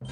अपने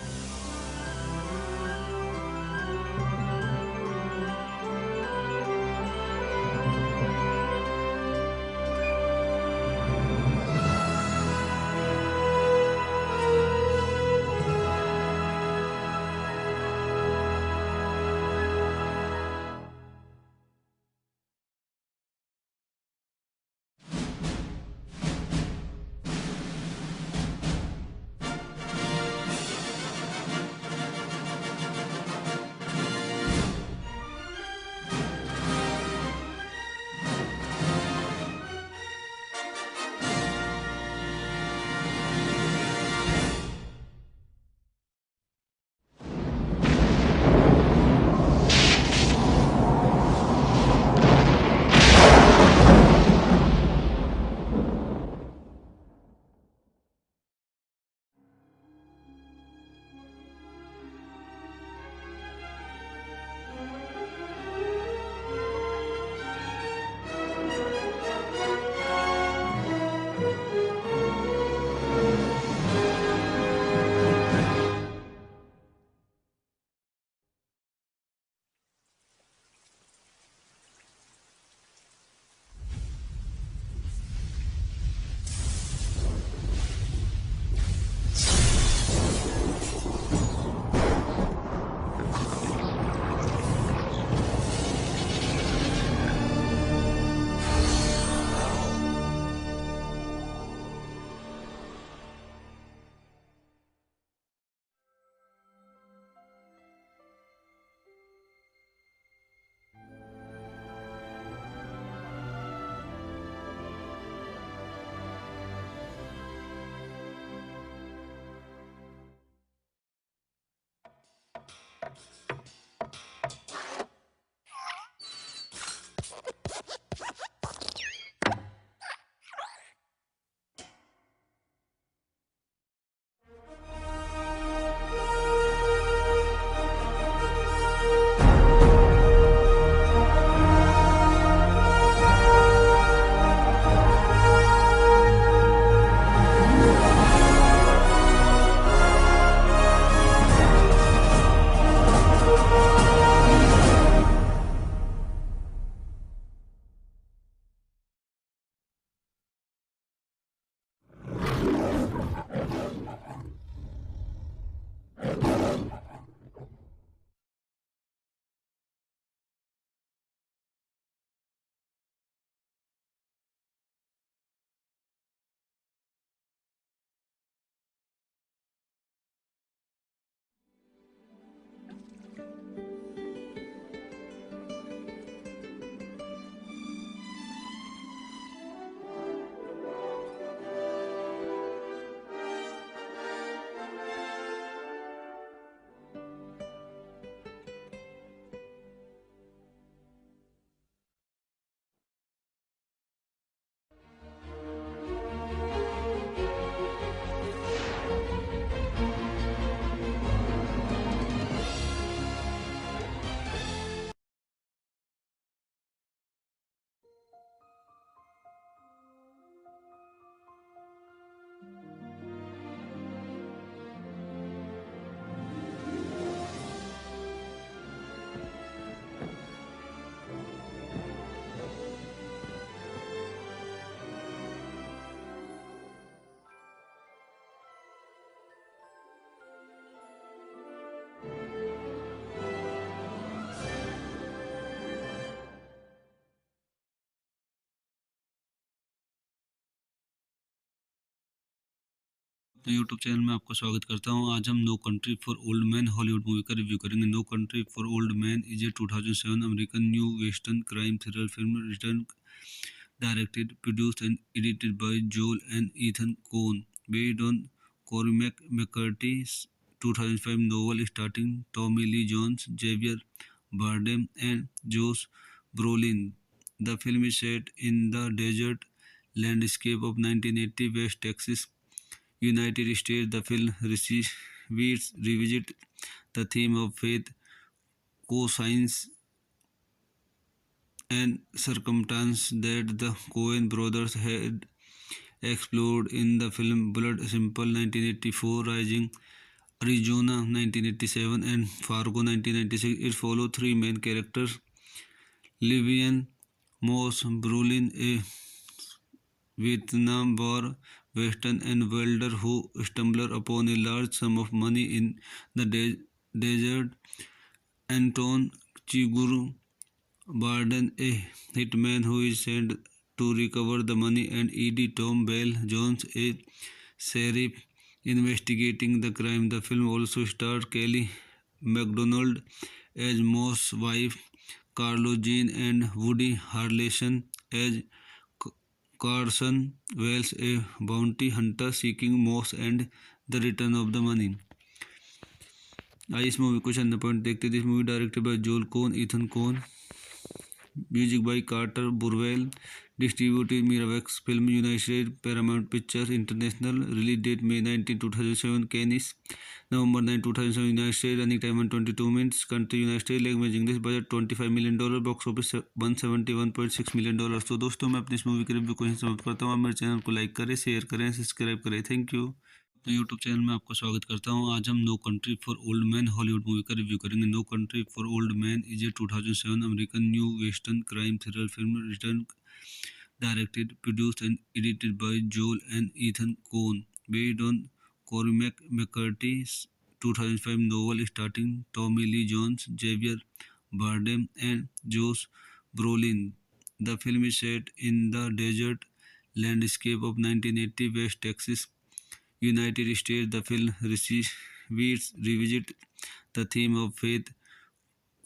YouTube channel में आपका स्वागत करता हूं। आज हम no country for old man Hollywood movie का रिव्यू करेंगे। No country for old man is a 2007 American new western crime thriller film written, directed, produced and edited by Joel and Ethan Coen, based on Cormac McCarthy's 2005 novel starring Tommy Lee Jones, Javier Bardem and Josh Brolin. The film is set in the desert landscape of 1980 West Texas, United States. The film revisits the theme of faith, conscience, and circumstance that the Coen brothers had explored in the film Blood Simple 1984, Rising Arizona 1987, and Fargo 1996. It followed three main characters: Livian Moss Brolin, a Vietnam War veteran and welder who stumbled upon a large sum of money in the desert; Anton Chigurh Barden, a hitman who is sent to recover the money; and E.D. Tom Bell Jones, a sheriff investigating the crime. The film also starred Kelly MacDonald as Moss' wife, Carlo Jean, and Woody Harrelson as Carson Wells, a bounty hunter seeking Moss and the return of the money. आइए इस movie को चंद point देखते थे। इस movie directed by Joel Coen, Ethan Coen, music by Carter Burwell, distributed Miramax film, United State, Paramount Pictures International. Release date May 19, 2007, Cannes, November 9, 2007, United State, running time 122 minutes, country United State, language English, budget $25 million, box office $171.6 million. तो दोस्तों मैं अपनी इस movie के review को यहीं समाप्त करता हूँ। आप मेरे चैनल को लाइक करें, शेयर करें, सब्सक्राइब करें। Thank you. तो यूट्यूब चैनल में आपका स्वागत करता हूँ। आज हम no country for old man Hollywood movie का रिव्यू करेंगे। No country for old man is a 2007 American new western crime thriller film written, directed, produced and edited by Joel and Ethan Coen, based on Cormac McCarthy's 2005 novel starring Tommy Lee Jones, Javier Bardem and Josh Brolin. The film is set in the desert landscape of 1980 West Texas, United States. The film revisits the theme of faith,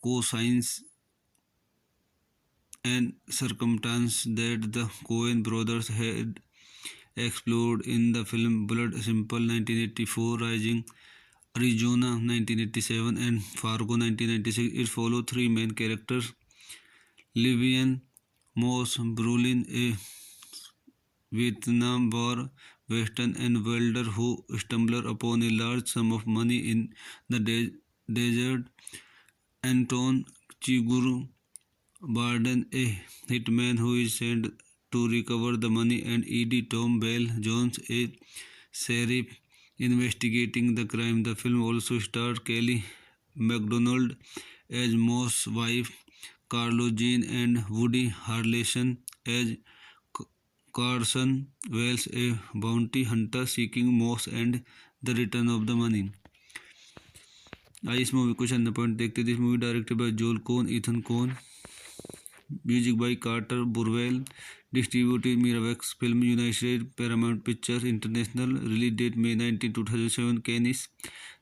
co-science, and circumstance that the Coen brothers had explored in the film Blood Simple 1984, Rising, Arizona 1987, and Fargo 1996. It followed three main characters: Livian Moss Brolin, a Vietnam War veteran and welder who stumbled upon a large sum of money in the desert; Anton Chigurh Barden, a hitman who is sent to recover the money; and E.D. Tom Bell Jones, a sheriff investigating the crime. The film also starred Kelly MacDonald as Moss' wife, Carlo Jean, and Woody Harrelson as Carson Wells, a bounty hunter seeking Moss and the return of the money. आइए इस movie को चंद point देखते थे। इस movie directed by Joel Coen, Ethan Coen, music by Carter Burwell, distributed Miramax film, United State, Paramount Pictures International. Release date May 19, 2007, Cannes,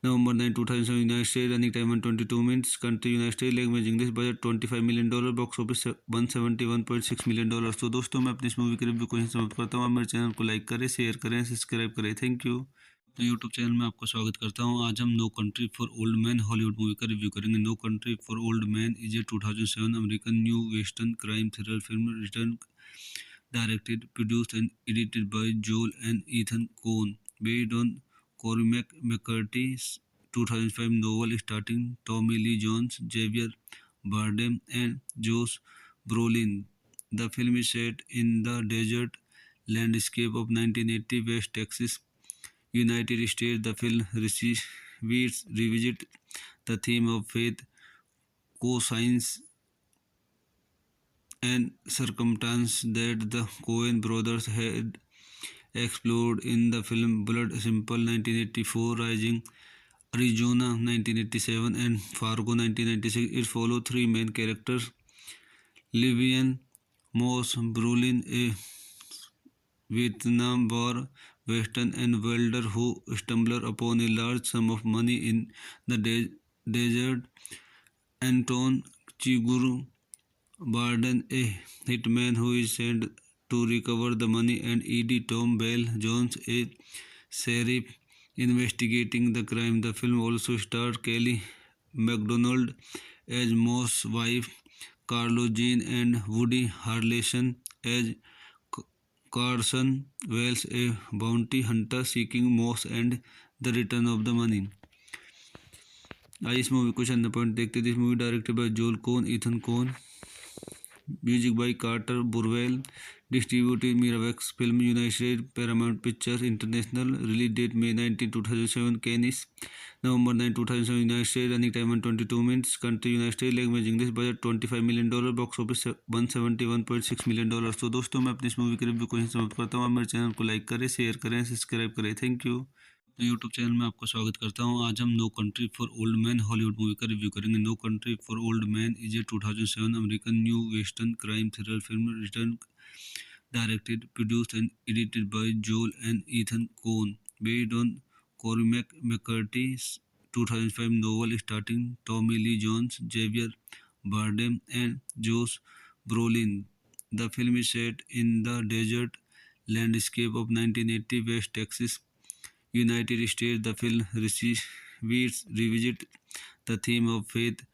November 9, 2007, United State, running time 122 minutes, country United State, language English, budget $25 million, box office $171.6 million. तो दोस्तों मैं अपनी इस movie के review को यहीं समाप्त करता हूँ। आप मेरे चैनल को लाइक करें, शेयर करें, सब्सक्राइब करें। Thank you. तो यूट्यूब चैनल में आपका स्वागत करता हूँ। आज हम no country for old man Hollywood movie का रिव्यू करेंगे। No country for old man is a 2007 American new western crime thriller film written, directed, produced and edited by Joel and Ethan Coen, based on Cormac McCarthy's 2005 novel starring Tommy Lee Jones, Javier Bardem and Josh Brolin. The film is set in the desert landscape of 1980 West Texas, United States. The film revisits the theme of faith, co-science, and circumstance that the Coen brothers had explored in the film Blood Simple 1984, Rising, Arizona 1987, and Fargo 1996. It followed three main characters: Livian Moss Brolin, a Vietnam War veteran and welder who stumbled upon a large sum of money in the desert; Anton Chigurh Barden, a hitman who is sent to recover the money; and E.D. Tom Bell Jones, a sheriff investigating the crime. The film also starred Kelly MacDonald as Moss' wife, Carlo Jean, and Woody Harrelson as Carson Wells, a bounty hunter seeking Moss and the return of the money. आइए इस movie को चंद point देखते थे। इस movie directed by Joel Coen, Ethan Coen, Music by Carter Burwell. Distributed Miramax Film United States, Paramount Pictures International. Release date May 19, 2007. Cannes, November 9, 2007. United States. Running time 122 minutes. Country United States. Language English. Budget $25 million. Box office $171.6 million. तो दोस्तों मैं अपनी इस movie के review को यहीं समाप्त करता हूँ। आप मेरे चैनल को लाइक करें, शेयर करें, सब्सक्राइब करें। Thank you. तो यूट्यूब चैनल में आपका स्वागत करता हूँ। आज हम no country for old man Hollywood movie का रिव्यू करेंगे। No country for old man is a 2007 American new western crime thriller film written, directed, produced and edited by Joel and Ethan Coen, based on Cormac McCarthy's 2005 novel starring Tommy Lee Jones, Javier Bardem and Josh Brolin. The film is set in the desert landscape of 1980 West Texas, United States. The film revisits the theme of faith,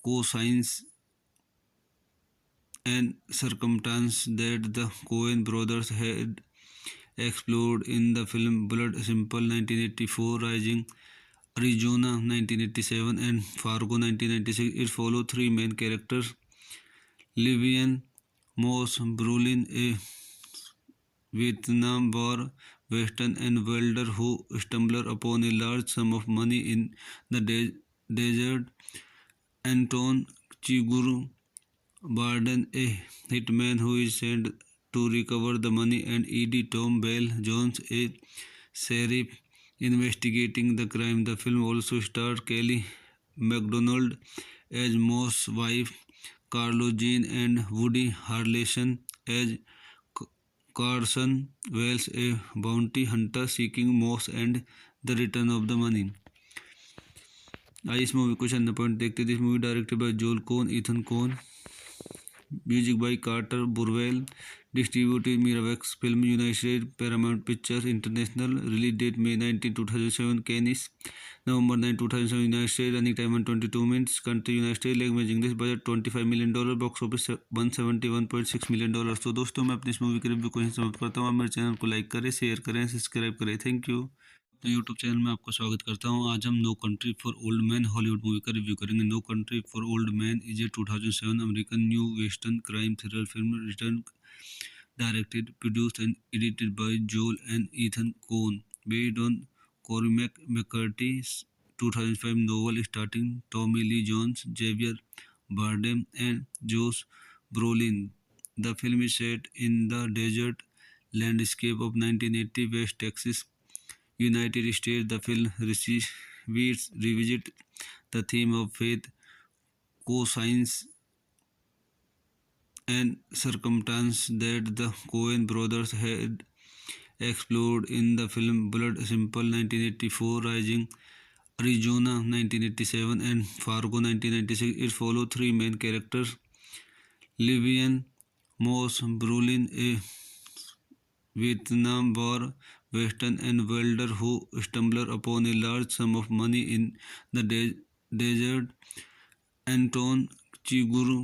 co-science, and circumstance that the Coen brothers had explored in the film Blood Simple 1984, Rising Arizona 1987, and Fargo 1996. It follows three main characters: Livian Moss Brolin, a Vietnam War veteran and welder who stumbles upon a large sum of money in the desert; Anton Chigurh Barden, a hitman who is sent to recover the money; and E.D. Tom Bell Jones, a sheriff investigating the crime. The film also stars Kelly MacDonald as Moss' wife, Carlo Jean, and Woody Harrelson as Carson Wells, a bounty hunter seeking Moss and the return of the money. आइए इस movie को चंद point देखते थे। इस movie directed by Joel Coen, Ethan Coen. Music by Carter Burwell. Distributed Miramax film United States, Paramount Pictures International. Release date May 19, 2007। Cannes, November 9, 2007। United States. Running time 122 minutes. Country United States. Language English. Budget $25 million. Box office $171.6 million. तो दोस्तों मैं अपनी इस movie के review को यहीं समाप्त करता हूँ। आप मेरे चैनल को लाइक करें, शेयर करें, सब्सक्राइब करें। Thank you. तो यूट्यूब चैनल में आपका स्वागत करता हूँ। आज हम no country for old man Hollywood movie का रिव्यू करेंगे। No country for old man is a 2007 American new western crime thriller film written, directed, produced and edited by Joel and Ethan Coen, based on Cormac McCarthy's 2005 novel starring Tommy Lee Jones, Javier Bardem and Josh Brolin. The film is set in the desert landscape of 1980 West Texas, United States. The film revisits the theme of faith, co-science, and circumstance that the Coen brothers had explored in the film Blood Simple 1984, Rising Arizona 1987, and Fargo 1996. It follows three main characters: Livian Moss Brolin, a Vietnam War veteran and welder who stumbles upon a large sum of money in the desert; Anton Chigurh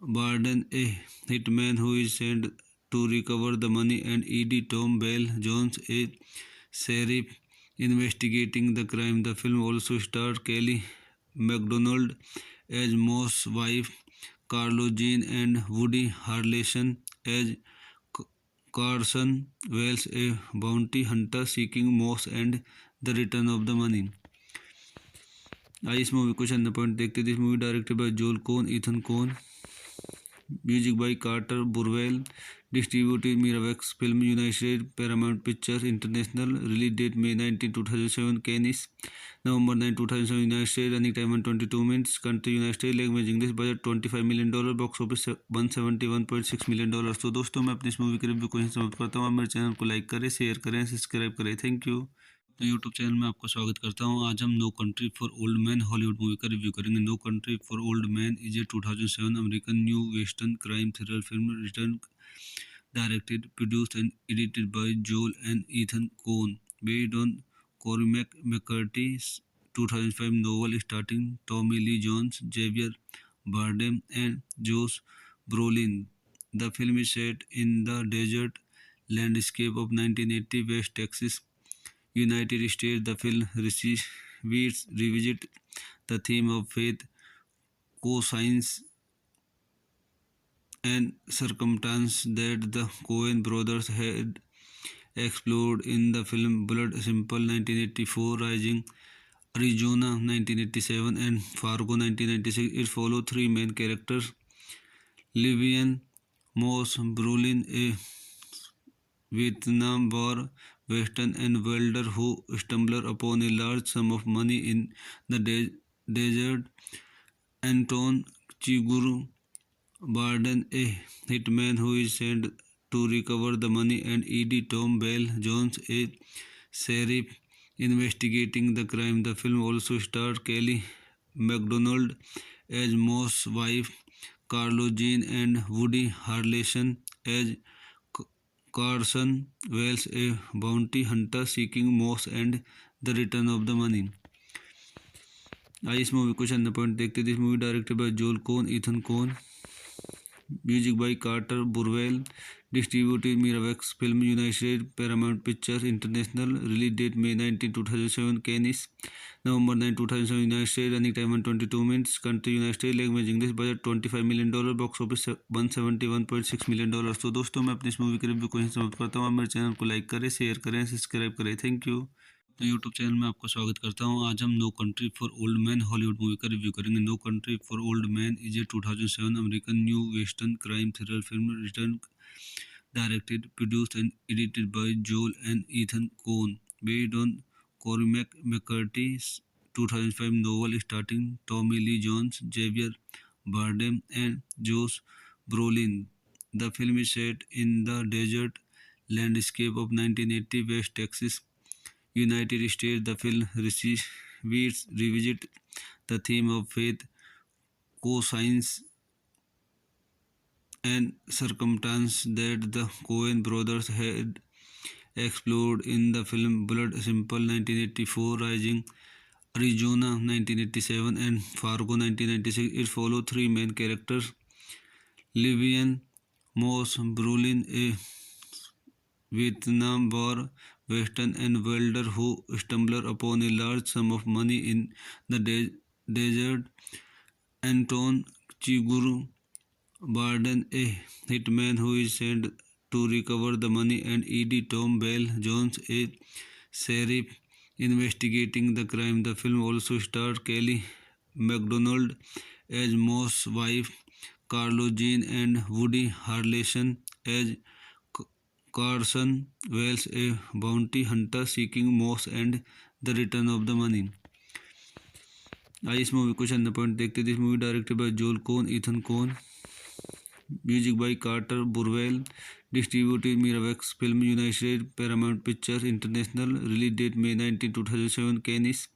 Barden, a hitman who is sent to recover the money; and E.D. Tom Bell Jones, a sheriff investigating the crime. The film also stars Kelly MacDonald as Moss' wife, Carlo Jean, and Woody Harrelson as Carson Wells, a bounty hunter seeking Moss and the return of the money. आइए इस movie को चंद point देखते थे। इस movie directed by Joel Coen, Ethan Coen. Music by Carter Burwell. Distributed Miramax film United States, Paramount Pictures International. Release date May 19, 2007। Cannes, November 9, 2007। United States. Running time 122 minutes. Country United States. Language English. Budget $25 million. Box office $171.6 million. तो दोस्तों मैं अपनी इस movie के review को यहीं समाप्त करता हूँ। आप मेरे चैनल को लाइक करें, शेयर करें, सब्सक्राइब करें। Thank you. तो यूट्यूब चैनल में आपका स्वागत करता हूँ। आज हम no country for old man Hollywood movie का रिव्यू करेंगे। No country for old man is a 2007 American new western crime thriller film written, directed, produced and edited by Joel and Ethan Coen, based on Cormac McCarthy's 2005 novel starring Tommy Lee Jones, Javier Bardem and Josh Brolin. The film is set in the desert landscape of 1980 West Texas, United States. The film revisits the theme of faith, co-science, and circumstance that the Coen brothers had explored in the film Blood Simple 1984, Rising Arizona 1987, and Fargo 1996. It followed three main characters: Livian Moss Brolin, a Vietnam War veteran and welder who stumbled upon a large sum of money in the desert; Anton Chigurh Barden, a hitman who is sent to recover the money; and E.D. Tom Bell Jones, a sheriff investigating the crime. The film also starred Kelly MacDonald as Moss' wife, Carlo Jean, and Woody Harrelson as Carson Wells, a bounty hunter seeking Moss and the return of the money. आइए इस movie को चंद point देखते। This movie directed by Joel Coen, Ethan Coen, music by Carter Burwell, distributed Miramax film, United State, Paramount Pictures International. Release date May 19, 2007, Cannes, November 9, 2007, United State, running time 22 minutes, country United State, language English, budget $25 million, box office $171.6 million। तो दोस्तों मैं अपनी इस movie के review को यहीं समाप्त करता हूँ। आप मेरे चैनल को लाइक करें, शेयर करें, सब्सक्राइब करें। Thank you. तो यूट्यूब चैनल में आपका स्वागत करता हूँ। आज हम no country for old man Hollywood movie का रिव्यू करेंगे। No country for old man is a 2007 American new western crime thriller film return, directed, produced and edited by Joel and Ethan Coen, based on Cormac McCarthy's 2005 novel starring Tommy Lee Jones, Javier Bardem, and Josh Brolin. The film is set in the desert landscape of 1980 West Texas, United States. The film revisits the theme of faith, conscience, and circumstance that the Coen brothers had explored in the film Blood Simple 1984, Rising Arizona 1987, and Fargo 1996. It followed three main characters: Livian Moss Brolin, a Vietnam War veteran and welder who stumbled upon a large sum of money in the desert; Anton Chigurh Barden, a hitman who is sent to recover the money; and E.D. Tom Bell Jones, a sheriff investigating the crime. The film also starred Kelly MacDonald as Moss' wife, Carlo Jean, and Woody Harrelson as Carson Wells, a bounty hunter seeking Moss and the return of the money. आइए इस movie को चंद point देखते। This movie directed by Joel Coen, Ethan Coen, music by Carter Burwell, distributed Miramax film, United State, Paramount Pictures International. Release date May 19, 2007, Cannes,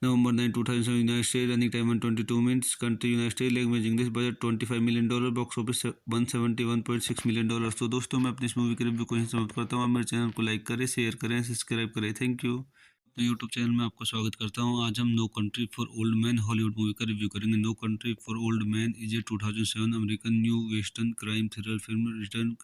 November 9, 2007, United State, running time 22 minutes, country United State, language English, budget $25 million, box office $171.6 million। तो दोस्तों मैं अपनी इस movie के review को यहीं समाप्त करता हूँ। आप मेरे चैनल को लाइक करें, शेयर करें, सब्सक्राइब करें। Thank you. तो यूट्यूब चैनल में आपका स्वागत करता हूँ। आज हम no country for old man Hollywood movie का रिव्यू करेंगे। No country for old man is a 2007 American new western crime thriller film return,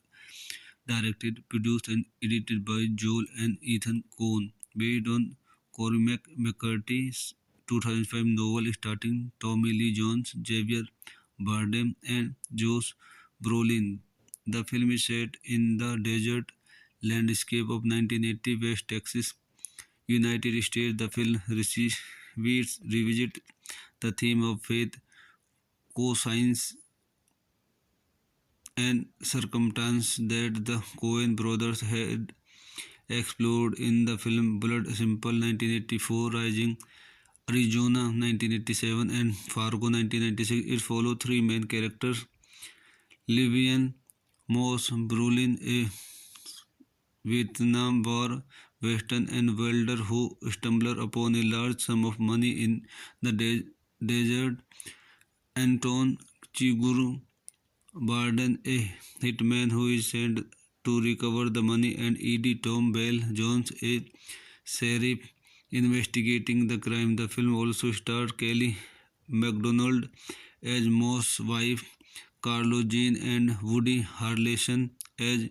directed, produced and edited by Joel and Ethan Coen, based on Cormac McCarthy's 2005 novel starring Tommy Lee Jones, Javier Bardem, and Josh Brolin. The film is set in the desert landscape of 1980 West Texas, United States. The film revisits the theme of faith, conscience, and circumstance that the Coen brothers had explored in the film Blood Simple 1984, Rising Arizona 1987, and Fargo 1996. It followed three main characters: Livian Moss Brolin, a Vietnam War veteran and welder who stumbled upon a large sum of money in the desert; Anton Chigurh Barden, a hitman who is sent to recover the money; and E.D. Tom Bell Jones, a sheriff investigating the crime. The film also starred Kelly MacDonald as Moss' wife, Carlo Jean, and Woody Harrelson as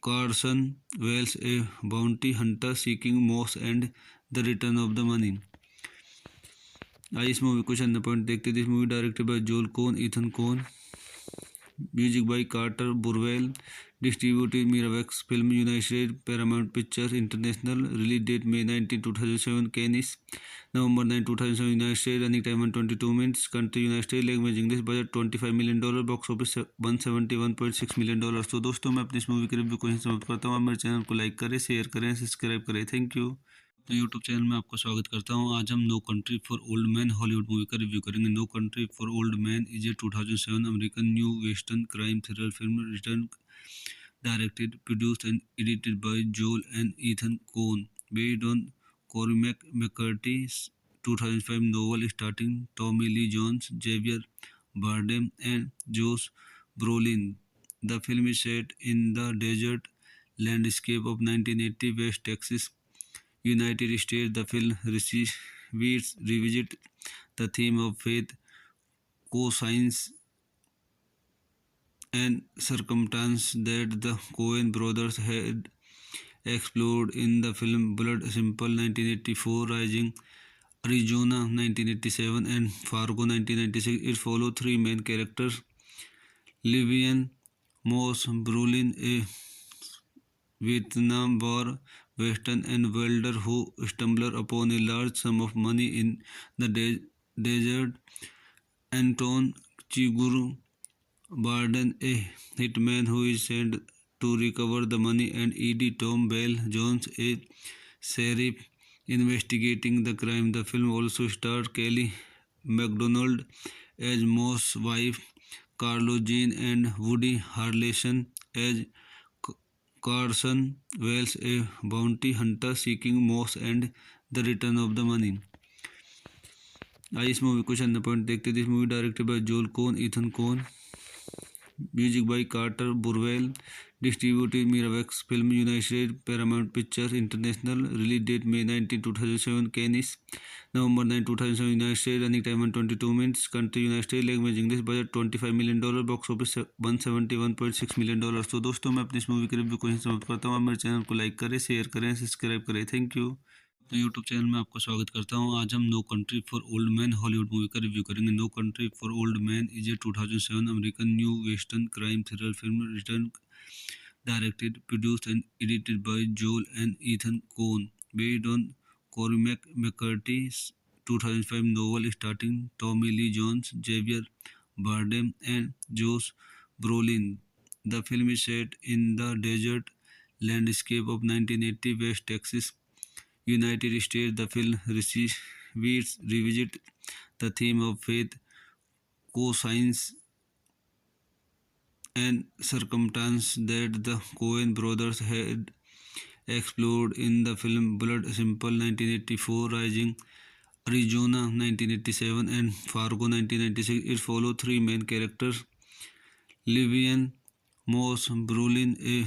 Carson Wells, a bounty hunter seeking Moss and the return of the money. आइए इस movie को चंद point देखते। This movie directed by Joel Coen, Ethan Coen, Music by Carter Burwell. Distributed Miramax Film United States, Paramount Pictures International. Release date May 19, 2007. Cannes, November 9, 2007. United States. Running time 122 minutes. Country United States. Language English. Budget $25 million. Box office $171.6 million। तो दोस्तों मैं अपनी इस movie के review को यहीं समाप्त करता हूँ। आप मेरे चैनल को लाइक करें, शेयर करें, सब्सक्राइब करें। Thank you. तो यूट्यूब चैनल में आपका स्वागत करता हूँ। आज हम no country for old man Hollywood movie का रिव्यू करेंगे। No country for old man is a 2007 American new western crime thriller film written, directed, produced and edited by Joel and Ethan Coen, based on Cormac McCarthy's 2005 novel starring Tommy Lee Jones, Javier Bardem and Josh Brolin. The film is set in the desert landscape of 1980 West Texas, United States. The film revisits the theme of faith, co-science, and circumstance that the Coen brothers had explored in the film Blood Simple 1984, Rising Arizona 1987, and Fargo 1996. It follows three main characters: Livian Moss Brolin, a Vietnam War veteran and welder who stumbles upon a large sum of money in the desert; Anton Chigurh Barden, a hitman who is sent to recover the money; and E.D. Tom Bell Jones, a sheriff investigating the crime. The film also stars Kelly MacDonald as Moss' wife, Carlo Jean, and Woody Harrelson as Carson Wells, a bounty hunter seeking Moss and the return of the money. आइए इस movie को चंद point देखते थे। इस movie directed by Joel Coen, Ethan Coen. Music by Carter Burwell. Distributed Miramax film United States, Paramount Pictures International. Release date May 19, 2007। Cannes, November 9, 2007। United States. Running time 122 minutes. Country United States. Language English. Budget $25 million। Box office $171.6 million। तो दोस्तों मैं अपनी इस movie के review को यहीं समाप्त करता हूँ। आप मेरे चैनल को लाइक करें, शेयर करें, सब्सक्राइब करें। Thank you. तो यूट्यूब चैनल में आपका स्वागत करता हूँ। आज हम no country for old man Hollywood movie का रिव्यू करेंगे। No country for old man is a 2007 American new western crime thriller film written, directed, produced and edited by Joel and Ethan Coen, based on Cormac McCarthy's 2005 novel starring Tommy Lee Jones, Javier Bardem and Josh Brolin. The film is set in the desert landscape of 1980 West Texas, United States. The film revisits the theme of faith, co-science, and circumstance that the Coen brothers had explored in the film Blood Simple 1984, Rising Arizona 1987, and Fargo 1996. It follows three main characters: Livian Moss Brolin, a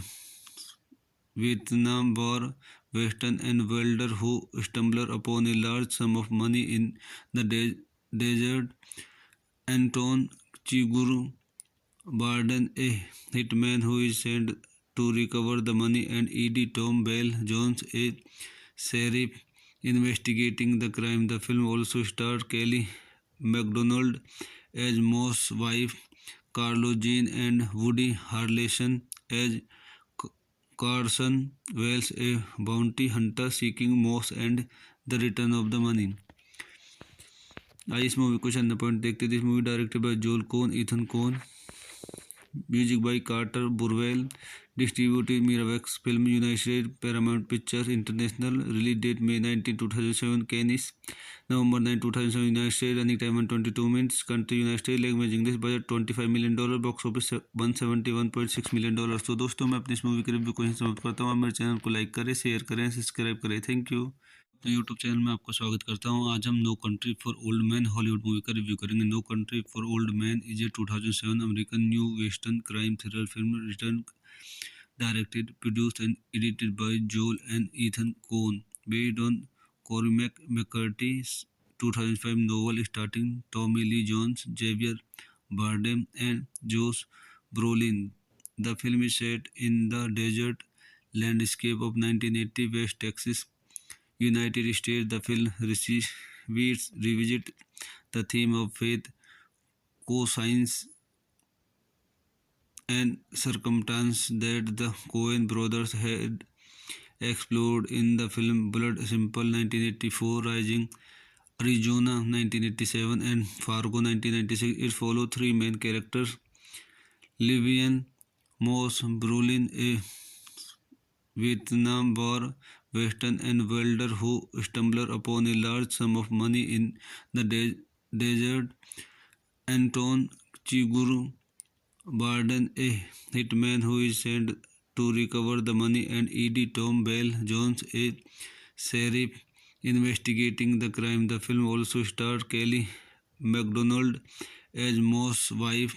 Vietnam War veteran and welder who stumbles upon a large sum of money in the desert; Anton Chigurh Barden, a hitman who is sent to recover the money; and E.D. Tom Bell Jones, a sheriff investigating the crime. The film also stars Kelly MacDonald as Moss' wife, Carlo Jean, and Woody Harrelson as Carson Wells, a bounty hunter seeking Moss and the return of the money. आइए इस movie को चंद point देखते थे। इस movie directed by Joel Coen, Ethan Coen. Music by Carter Burwell. Distributed Miramax film United States, Paramount Pictures International. Release date May 19, 2007। Cannes, November 9, 2007। United States. Running time 122 minutes. Country United States. Language English. Budget $25 million। Box office $171.6 million। तो दोस्तों मैं अपनी इस movie के review को यहीं समाप्त करता हूँ। आप मेरे चैनल को लाइक करें, शेयर करें, सब्सक्राइब करें। Thank you. तो यूट्यूब चैनल में आपका स्वागत करता हूँ। आज हम no country for old man Hollywood movie का रिव्यू करेंगे। No country for old man is a 2007 American new western crime thriller film written, directed, produced and edited by Joel and Ethan Coen, based on Cormac McCarthy's 2005 novel starring Tommy Lee Jones, Javier Bardem and Josh Brolin. The film is set in the desert landscape of 1980 West Texas, United States. The film revisits the theme of faith, co-science, and circumstance that the Coen brothers had explored in the film Blood Simple 1984, Rising Arizona 1987, and Fargo 1996. It follows three main characters: Livian Moss Brolin, a Vietnam War veteran and welder who stumbles upon a large sum of money in the desert; Anton Chigurh Barden, a hitman who is sent to recover the money; and E.D. Tom Bell Jones, a sheriff investigating the crime. The film also stars Kelly MacDonald as Moss' wife,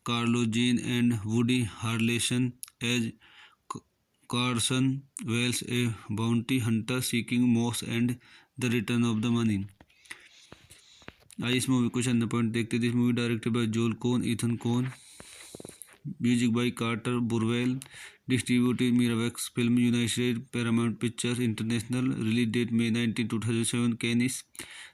Carlo Jean, and Woody Harrelson as Carson Wells, a bounty hunter seeking Moss and the return of the money. आइए इस movie को चंद point देखते हैं। This movie directed by Joel Coen, Ethan Coen, music by Carter Burwell, distributed Miramax film, United States, Paramount Pictures International, release date May 19, 2007, Cannes,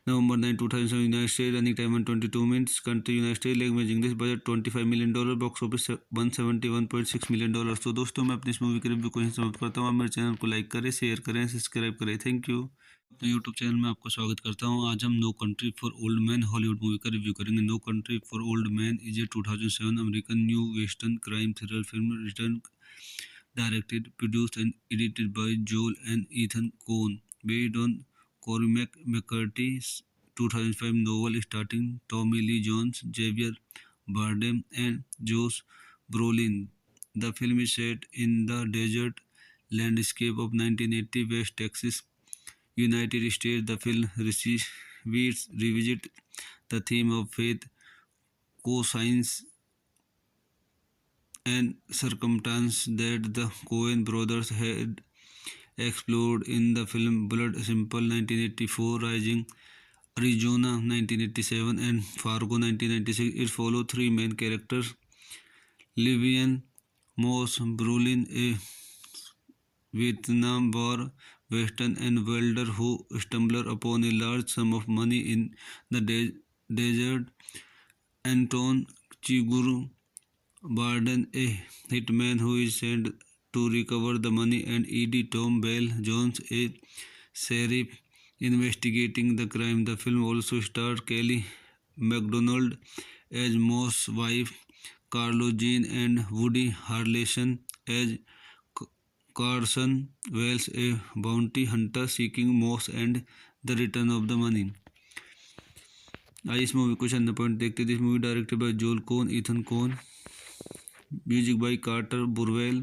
November 9, 2007, United States, running time 22 minutes, country United States, language English, budget $25 million, box office $171.6 million. तो दोस्तों मैं अपनी इस movie के review को यहीं समाप्त करता हूँ। आप मेरे चैनल को लाइक करें, शेयर करें, सब्सक्राइब करें। Thank you. अपने यूट्यूब चैनल में आपका स्वागत करता हूँ। आज हम no country for old man Hollywood movie का रिव्यू करेंगे। No country for old man is a 2007 American new western crime thriller film written, directed, produced and edited by Joel and Ethan Coen, based on Cormac McCarthy's 2005 novel starring Tommy Lee Jones, Javier Bardem and Josh Brolin. The film is set in the desert landscape of 1980 West Texas, United States. The film revisits the theme of faith, co-science, and circumstance that the Coen brothers had explored in the film Blood Simple 1984, Rising Arizona 1987, and Fargo 1996. It follows three main characters: Livian Moss Brolin, a Vietnam War veteran and welder who stumbles upon a large sum of money in the desert; Anton Chigurh Barden, a hitman who is sent to recover the money; and E.D. Tom Bell Jones, a sheriff investigating the crime. The film also stars Kelly MacDonald as Moss' wife, Carlo Jean, and Woody Harrelson as Carson Wells, a bounty hunter seeking Moss and the return of the money. आइए इस movie को चंद point देखते हैं। This movie directed by Joel Coen, Ethan Coen, music by Carter Burwell,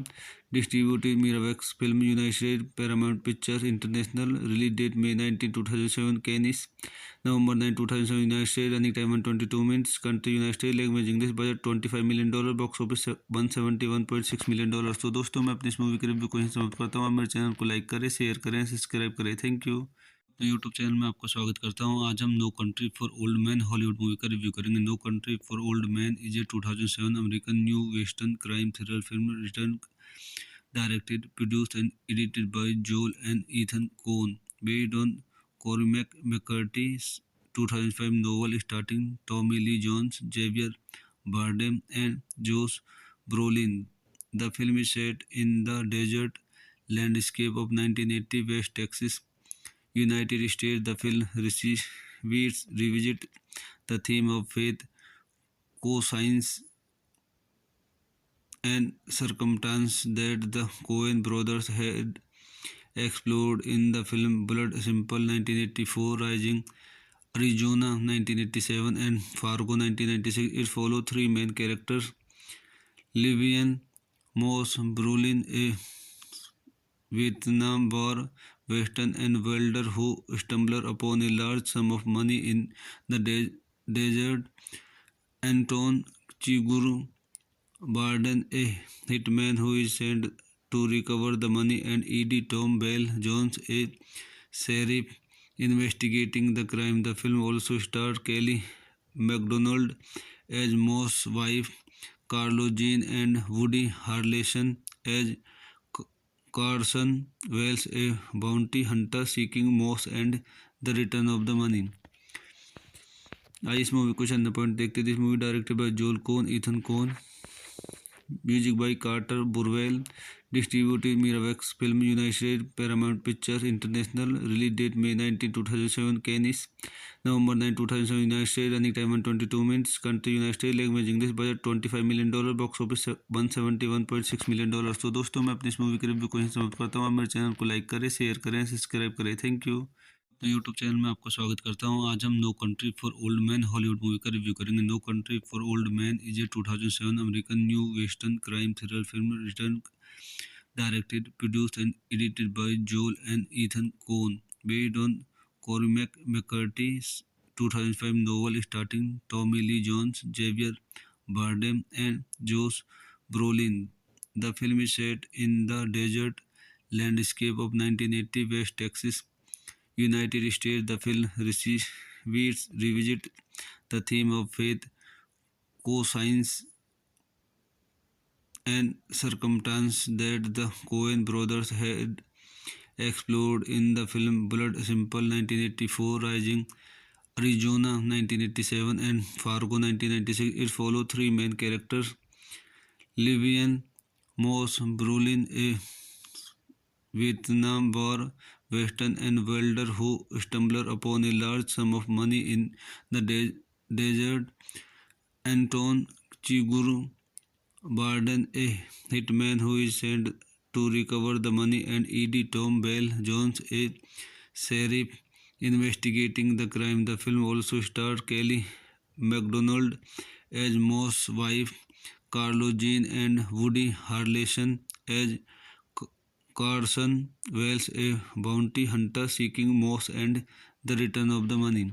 distributed Miramax film, United States, Paramount Pictures International, release date May 19, 2007, Cannes, November 9, 2007, United States, running time 22 minutes, country United States, language English, budget $25 million, box office $171.6 million. तो दोस्तों मैं अपनी इस movie के review को यहीं समाप्त करता हूँ। आप मेरे चैनल को लाइक करें, शेयर करें, सब्सक्राइब करें। Thank you. अपने यूट्यूब चैनल में आपका स्वागत करता हूँ। आज हम no country for old man Hollywood movie का रिव्यू करेंगे। No country for old man is a 2007 American new western crime thriller film written, directed, produced and edited by Joel and Ethan Coen, based on Cormac McCarthy's 2005 novel starring Tommy Lee Jones, Javier Bardem and Josh Brolin. The film is set in the desert landscape of 1980 West Texas, United States. The film revisits the theme of faith, co-science, and circumstance that the Coen brothers had explored in the film Blood Simple 1984, Rising Arizona 1987, and Fargo 1996. It follows three main characters: Livian Moss Brolin, a Vietnam War veteran and welder who stumbles upon a large sum of money in the desert; Anton Chigurh Barden, a hitman who is sent to recover the money; and E.D. Tom Bell Jones, a sheriff investigating the crime. The film also stars Kelly MacDonald as Moss' wife, Carlo Jean, and Woody Harrelson as Carson Wells, a bounty hunter seeking Moss and the return of the money. आइए इस movie को चंद point देखते हैं। This movie directed by Joel Coen, Ethan Coen, Music by Carter Burwell. Distributed Miramax Film United States Paramount Pictures International. Release date May 19, 2007. Cannes November 9, 2007. United States. Running time 122 minutes. Country United States. Language English. Budget $25 million. Box office $171.6 million. तो दोस्तों मैं अपनी इस movie के review को यहीं समाप्त करता हूँ। आप मेरे चैनल को लाइक करें, शेयर करें, सब्सक्राइब करें। Thank you. तो यूट्यूब चैनल में आपका स्वागत करता हूं। आज हम no country for old man Hollywood movie का रिव्यू करेंगे। No country for old man is a 2007 American new western crime thriller film written directed, produced and edited by Joel and Ethan Coen, based on Cormac McCarthy's 2005 novel starring Tommy Lee Jones, Javier Bardem and Josh Brolin. The film is set in the desert landscape of 1980 West Texas, United States. The film revisits the theme of faith, co-science, and circumstance that the Coen brothers had explored in the film Blood Simple 1984, Rising Arizona 1987, and Fargo 1996. It follows three main characters: Livian Moss Brolin, a Vietnam War veteran and welder who stumbles upon a large sum of money in the desert; Anton Chigurh Barden, a hitman who is sent to recover the money; and E.D. Tom Bell Jones, a sheriff investigating the crime. The film also stars Kelly MacDonald as Moss' wife, Carlo Jean, and Woody Harrelson as Carson Wells, a bounty hunter seeking Moss and the return of the money.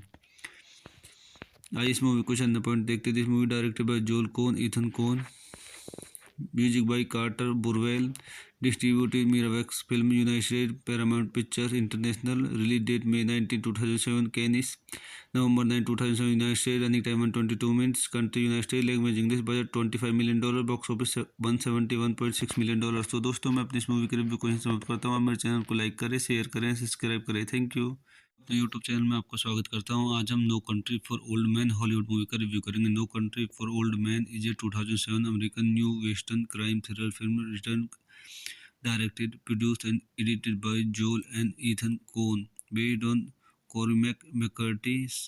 आइए इस movie को चंद point देखते थे। इस movie directed by Joel Coen, Ethan Coen. Music by Carter Burwell. Distributed Miramax Film United States Paramount Pictures International. Release date May 19, 2007. Cannes November 9, 2007. United States. Running time 122 minutes. Country United States. Language English. Budget $25 million. Box office $171.6 million. तो दोस्तों मैं अपनी इस movie के review को यहीं समाप्त करता हूँ। आप मेरे चैनल को लाइक करें, शेयर करें, सब्सक्राइब करें। Thank you. तो यूट्यूब चैनल में आपका स्वागत करता हूं। आज हम no country for old man Hollywood movie का रिव्यू करेंगे। No country for old man is a 2007 American new western crime thriller film written directed, produced and edited by Joel and Ethan Coen, based on Cormac McCarthy's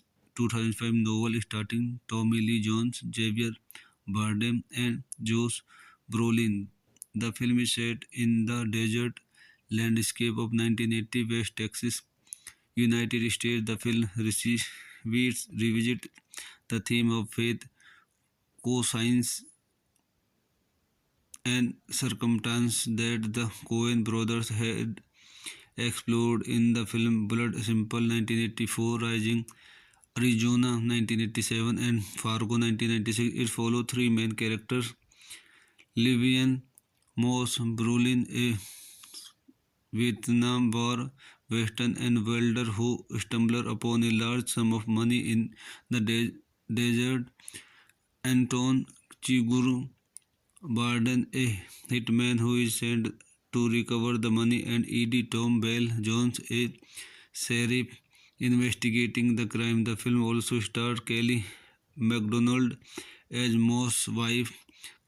2005 novel starring Tommy Lee Jones, Javier Bardem and Josh Brolin. The film is set in the desert landscape of 1980 West Texas, United States. The film revisits the theme of faith, co-science, and circumstance that the Coen brothers had explored in the film Blood Simple 1984, Rising Arizona 1987, and Fargo 1996. It follows three main characters: Livian Moss Brolin, a Vietnam War veteran and welder who stumbles upon a large sum of money in the desert; Anton Chigurh Barden, a hitman who is sent to recover the money; and E.D. Tom Bell Jones, a sheriff investigating the crime. The film also stars Kelly MacDonald as Moss' wife,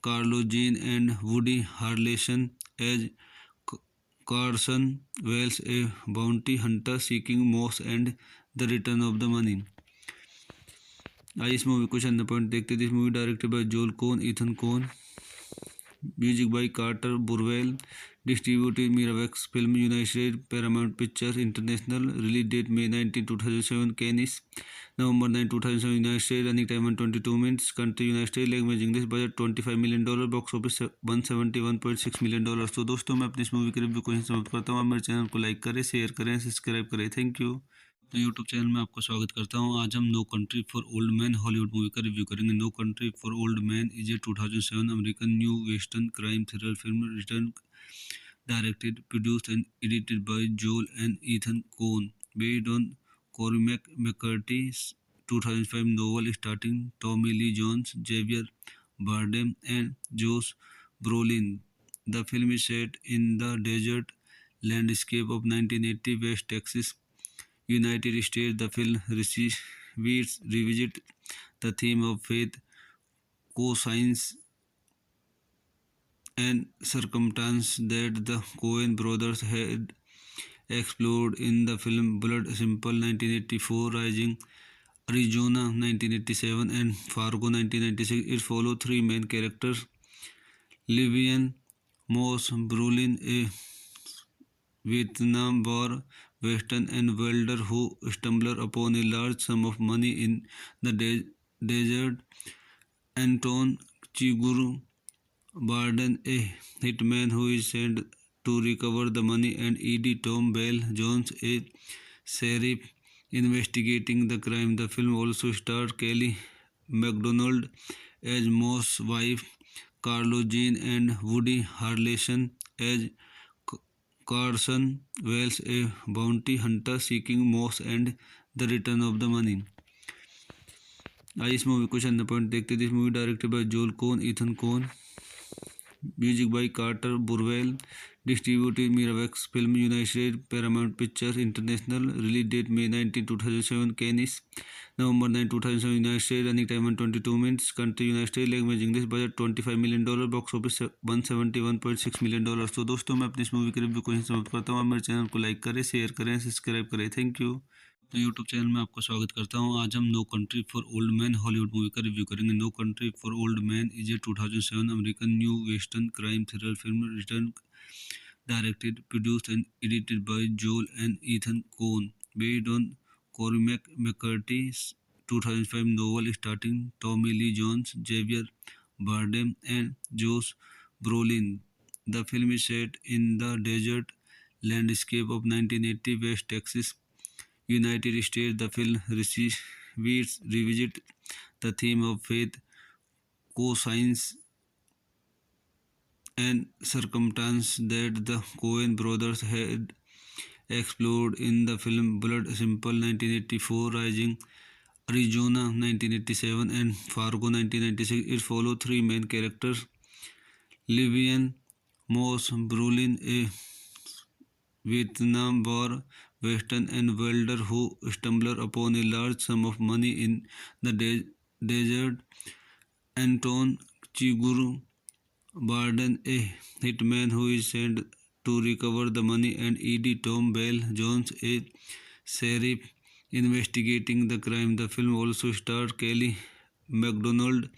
Carlo Jean, and Woody Harrelson as Carson Wells, a bounty hunter seeking Moss and the return of the money. आइए इस movie को चंद point देखते थे। इस movie directed by Joel Coen, Ethan Coen. Music by Carter Burwell. Distributed Miramax Film United States Paramount Pictures International. Release date May 19, 2007. Cannes November 9, 2007. United States. Running time 122 minutes. Country United States. Language English. Budget $25 million. Box office $171.6 million. तो दोस्तों मैं अपनी इस movie के review को यहीं समाप्त करता हूँ। आप मेरे चैनल को लाइक करें, शेयर करें, सब्सक्राइब करें। Thank you. तो यूट्यूब चैनल में आपका स्वागत करता हूं। आज हम no country for old man Hollywood movie का रिव्यू करेंगे। No country for old man is a 2007 American new western crime thriller film written directed, produced and edited by Joel and Ethan Coen, based on Cormac McCarthy's 2005 novel starring Tommy Lee Jones, Javier Bardem and Josh Brolin. The film is set in the desert landscape of 1980 West Texas, United States. The film revisits the theme of faith, co-science, and circumstance that the Coen brothers had explored in the film Blood Simple 1984, Rising Arizona 1987, and Fargo 1996. It follows three main characters: Livian Moss Brolin, a Vietnam War veteran and welder who stumbles upon a large sum of money in the desert; Anton Chigurh Barden, a hitman who is sent to recover the money; and E.D. Tom Bell Jones, a sheriff investigating the crime. The film also stars Kelly MacDonald as Moss' wife, Carlo Jean, and Woody Harrelson as Carson Wells, a bounty hunter seeking Moss and the return of the money. आइए इस movie को चंद point देखते थे। इस movie directed by Joel Coen, Ethan Coen, music by Carter Burwell, distributed Miramax film United States, Paramount Pictures International, release date May 19, 2007, Cannes November 9, 2007, United States, running time 122 minutes, country United States, language English, budget $25 million, box office $171.6 million. तो दोस्तों मैं अपनी इस movie के review को यहीं समाप्त करता हूँ। आप मेरे चैनल को लाइक करें, शेयर करें, सब्सक्राइब करें। Thank you. तो यूट्यूब चैनल में आपका स्वागत करता हूँ। आज हम no country for old man Hollywood movie का रिव्यू करेंगे। No country for old man is a 2007 American new western crime thriller film written, directed, produced and edited by Joel and Ethan Coen, based on Cormac McCarthy's 2005 novel starring Tommy Lee Jones, Javier Bardem and Josh Brolin. The film is set in the desert landscape of 1980 West Texas, United States. The film revisits the theme of faith, co-science, and circumstance that the Coen brothers had explored in the film Blood Simple 1984, Rising Arizona 1987, and Fargo 1996. It follows three main characters: Livian Moss Brolin, a Vietnam War veteran and welder who stumbles upon a large sum of money in the desert; Anton Chigurh Barden, a hitman who is sent to recover the money; and E.D. Tom Bell Jones, a sheriff investigating the crime. The film also stars Kelly MacDonald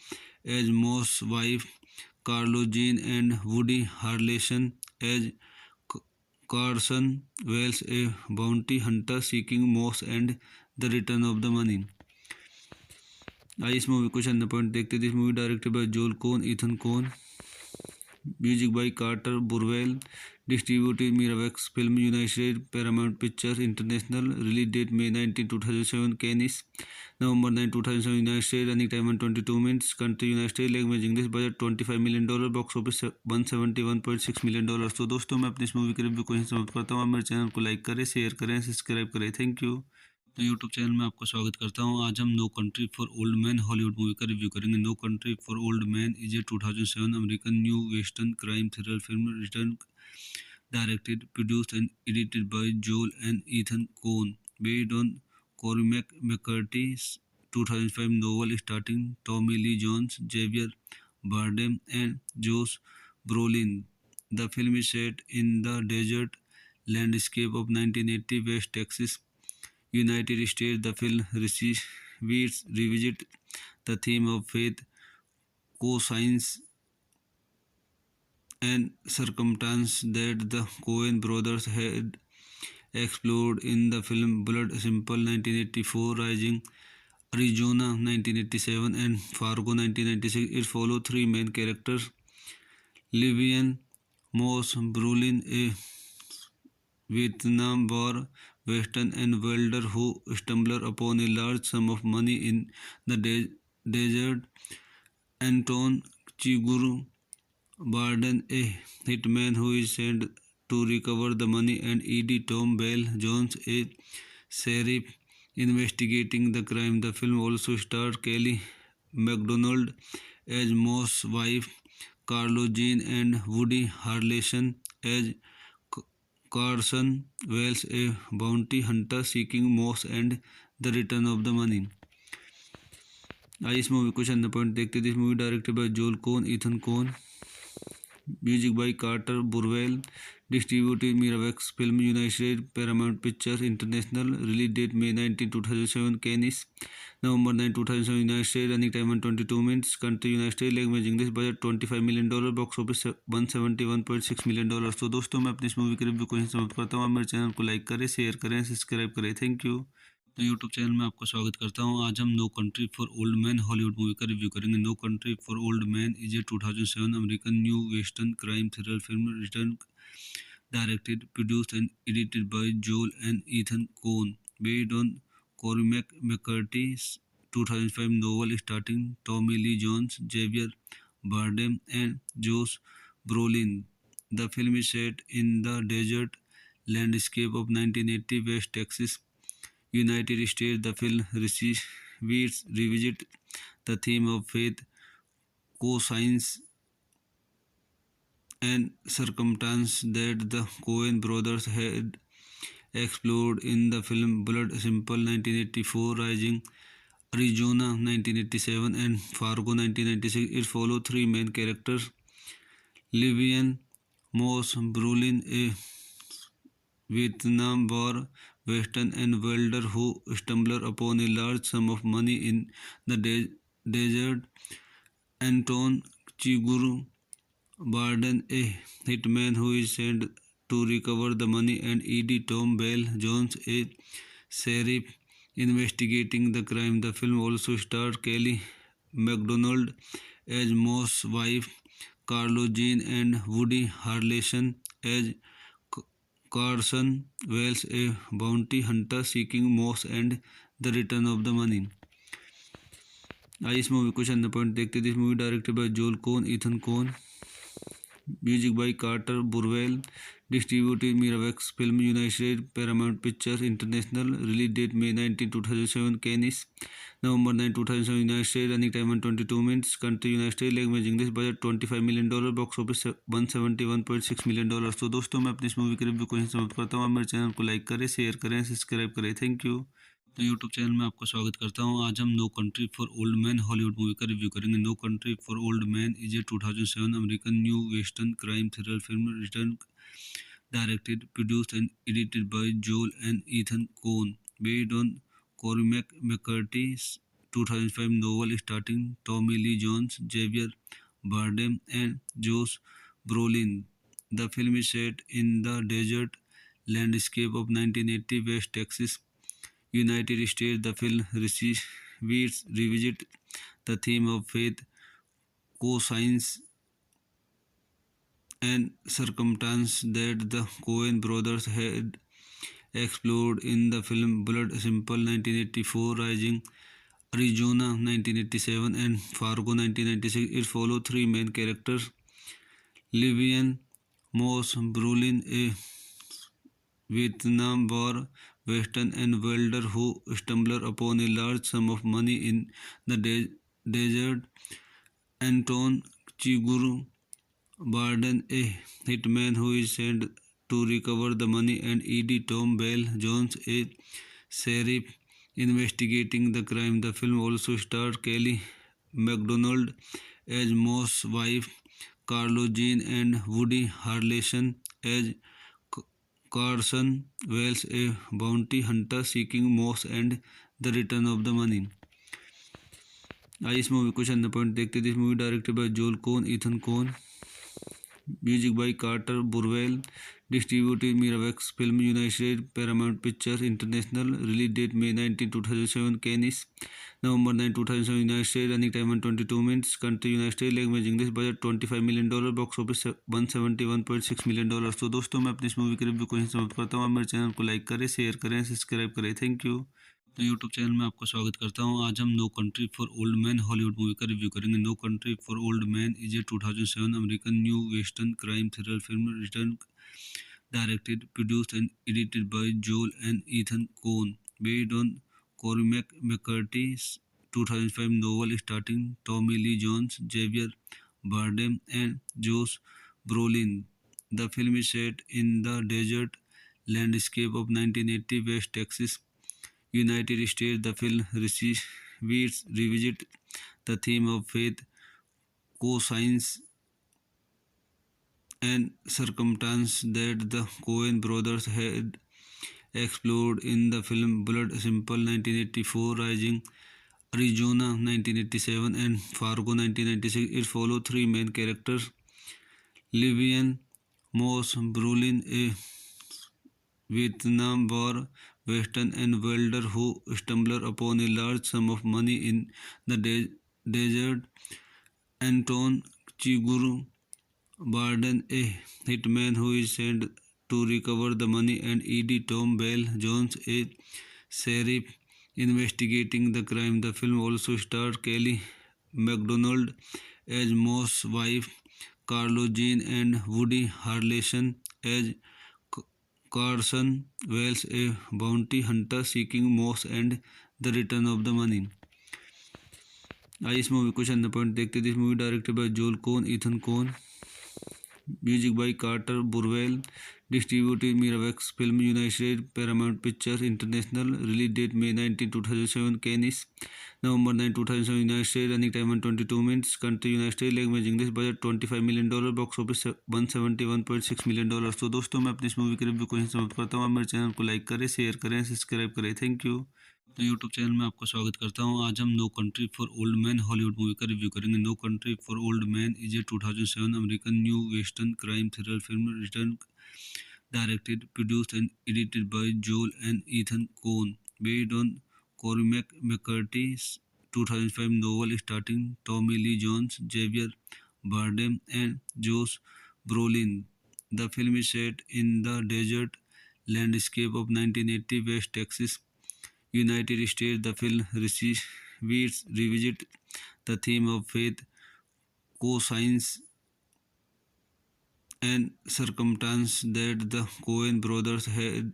as Moss' wife, Carlo Jean, and Woody Harrelson as Carson Wells, a bounty hunter seeking Moss and the return of the money. आइए इस movie को चंद point देखते थे। इस movie directed by Joel Coen, Ethan Coen, music by Carter Burwell, distributed Miramax film United States, Paramount Pictures International, release date May 19, 2007, Cannes November 9, 2007, United States, running time 122 minutes, country United States, language English, budget $25 million, box office $171.6 million. तो दोस्तों मैं अपनी इस movie के review को यहीं समाप्त करता हूँ। आप मेरे चैनल को लाइक करें, शेयर करें, सब्सक्राइब करें। Thank you. तो यूट्यूब चैनल में आपका स्वागत करता हूँ। आज हम no country for old man Hollywood movie का रिव्यू करेंगे। No country for old man is a 2007 American new western crime thriller film written, directed, produced and edited by Joel and Ethan Coen, based on Cormac McCarthy's 2005 novel starring Tommy Lee Jones, Javier Bardem and Josh Brolin. The film is set in the desert landscape of 1980 West Texas, United States. The film revisits the theme of faith, co-science, and circumstance that the Coen brothers had explored in the film Blood Simple 1984, Rising Arizona 1987, and Fargo 1996. It follows three main characters: Livian Moss Brolin, a Vietnam War veteran and welder who stumbles upon a large sum of money in the desert; Anton Chigurh Barden, a hitman who is sent to recover the money; and E.D. Tom Bell Jones, a sheriff investigating the crime. The film also stars Kelly MacDonald as Moss' wife, Carlo Jean, and Woody Harrelson as Carson Wells, a bounty hunter seeking Moss and the return of the money. आइए इस movie को चंद point देखते थे। इस movie directed by Joel Coen, Ethan Coen, Music by Carter Burwell. Distributed Miramax Film United States Paramount Pictures International. Release date May 19, 2007. Cannes November 9, 2007. United States. Running time 122 minutes. Country United States. Language English. Budget $25 million. Box office $171.6 million. तो दोस्तों मैं अपनी इस movie के review को यहीं समाप्त करता हूँ। आप मेरे चैनल को लाइक करें, शेयर करें, सब्सक्राइब करें। Thank you. तो यूट्यूब चैनल में आपका स्वागत करता हूँ। आज हम no country for old man Hollywood movie का रिव्यू करेंगे। No country for old man is a 2007 American new western crime thriller film written directed, produced and edited by Joel and Ethan Coen, based on Cormac McCarthy's 2005 novel starring Tommy Lee Jones, Javier Bardem and Josh Brolin. The film is set in the desert landscape of 1980 West Texas, United States. The film revisits the theme of faith, co-science, and circumstance that the Coen brothers had explored in the film Blood Simple 1984, Rising Arizona 1987, and Fargo 1996. It follows three main characters: Livian Moss Brolin, a Vietnam War veteran and welder who stumbles upon a large sum of money in the desert; Anton Chigurh Barden, a hitman who is sent to recover the money; and E.D. Tom Bell Jones, a sheriff investigating the crime. The film also stars Kelly MacDonald as Moss' wife, Carlo Jean, and Woody Harrelson as Carson Wells, a bounty hunter seeking Moss and the return of the money. आइए इस movie को चंद point देखते थे। इस movie directed by Joel Coen, Ethan Coen. Music by Carter Burwell. Distributed Miramax film United States Paramount Pictures International. Release date May 19, 2007। Cannes November 9, 2007। United States. Running time 122 minutes. Country United States. Language English. Budget $25 million. Box office $171.6 million. तो दोस्तों मैं अपनी इस movie के review को यहीं समाप्त करता हूँ। आप मेरे चैनल को लाइक करें, शेयर करें, सब्सक्राइब करें। Thank you. तो यूट्यूब चैनल में आपका स्वागत करता हूँ। आज हम no country for old man Hollywood movie का रिव्यू करेंगे। No country for old man is a 2007 American new western crime thriller film written directed, produced and edited by Joel and Ethan Coen, based on Cormac McCarthy's 2005 novel starring Tommy Lee Jones, Javier Bardem and Josh Brolin. The film is set in the desert landscape of 1980 West Texas, United States. The film revisits the theme of faith, co-science, and circumstance that the Coen brothers had explored in the film Blood Simple 1984, Rising Arizona 1987, and Fargo 1996. It follows three main characters: Livian Moss Brolin, a Vietnam War veteran and welder who stumbles upon a large sum of money in the desert; Anton Chigurh Barden, a hitman who is sent to recover the money; and E.D. Tom Bell Jones, a sheriff investigating the crime. The film also stars Kelly MacDonald as Moss' wife, Carlo Jean, and Woody Harrelson as Carson Wells, a bounty hunter seeking Moss and the return of the money. आइए इस movie को चंद point देखते थे। इस movie directed by Joel Coen, Ethan Coen. Music by Carter Burwell. Distributed Miramax film United States Paramount Pictures International. Release date May 19, 2007। Cannes November 9, 2007। United States. Running time 122 minutes. Country United States. Language English. Budget $25 million. Box office $171.6 million. तो दोस्तों मैं अपनी इस movie के review को यहीं समाप्त करता हूँ। आप मेरे चैनल को लाइक करें, शेयर करें, सब्सक्राइब करें। Thank you. तो यूट्यूब चैनल में आपका स्वागत करता हूँ। आज हम no country for old man Hollywood movie का रिव्यू करेंगे। No country for old man is a 2007 American new western crime thriller film written directed, produced and edited by Joel and Ethan Coen, based on Cormac McCarthy's 2005 novel starring Tommy Lee Jones, Javier Bardem and Josh Brolin. The film is set in the desert landscape of 1980 West Texas, United States. The film revisits the theme of faith, co-science, and circumstance that the Coen brothers had explored in the film Blood Simple 1984, Rising Arizona 1987, and Fargo 1996. It followed three main characters: Livian Moss Brolin, a Vietnam War veteran and welder who stumbled upon a large sum of money in the desert; Anton Chigurh Barden, a hitman who is sent to recover the money; and E.D. Tom Bell Jones, a sheriff investigating the crime. The film also starred Kelly MacDonald as Moss' wife, Carlo Jean, and Woody Harrelson as Carson Wells, a bounty hunter seeking Moss and the return of the money. आइए इस movie को चंद point देखते। This movie directed by Joel Coen, Ethan Coen, music by Carter Burwell, distributed Miramax film, United State, Paramount Pictures International, release date May 19, 2007, Cannes, November 9, 2007, United States, running time 122 minutes, country United States, language English, budget $25 million, box office $171.6 million। तो दोस्तों मैं अपनी इस movie के review को यहीं समाप्त करता हूँ। आप मेरे चैनल को लाइक करें, शेयर करें, सब्सक्राइब करें। Thank you. तो यूट्यूब चैनल में आपका स्वागत करता हूँ। आज हम no country for old man Hollywood movie का रिव्यू करेंगे। No country for old man is a 2007 American new western crime thriller film written, directed, produced and edited by Joel and Ethan Coen, based on Cormac McCarthy's 2005 novel starring Tommy Lee Jones, Javier Bardem, and Josh Brolin. The film is set in the desert landscape of 1980 West Texas, United States. The film revisits the theme of faith, co-science, and circumstance that the Coen brothers had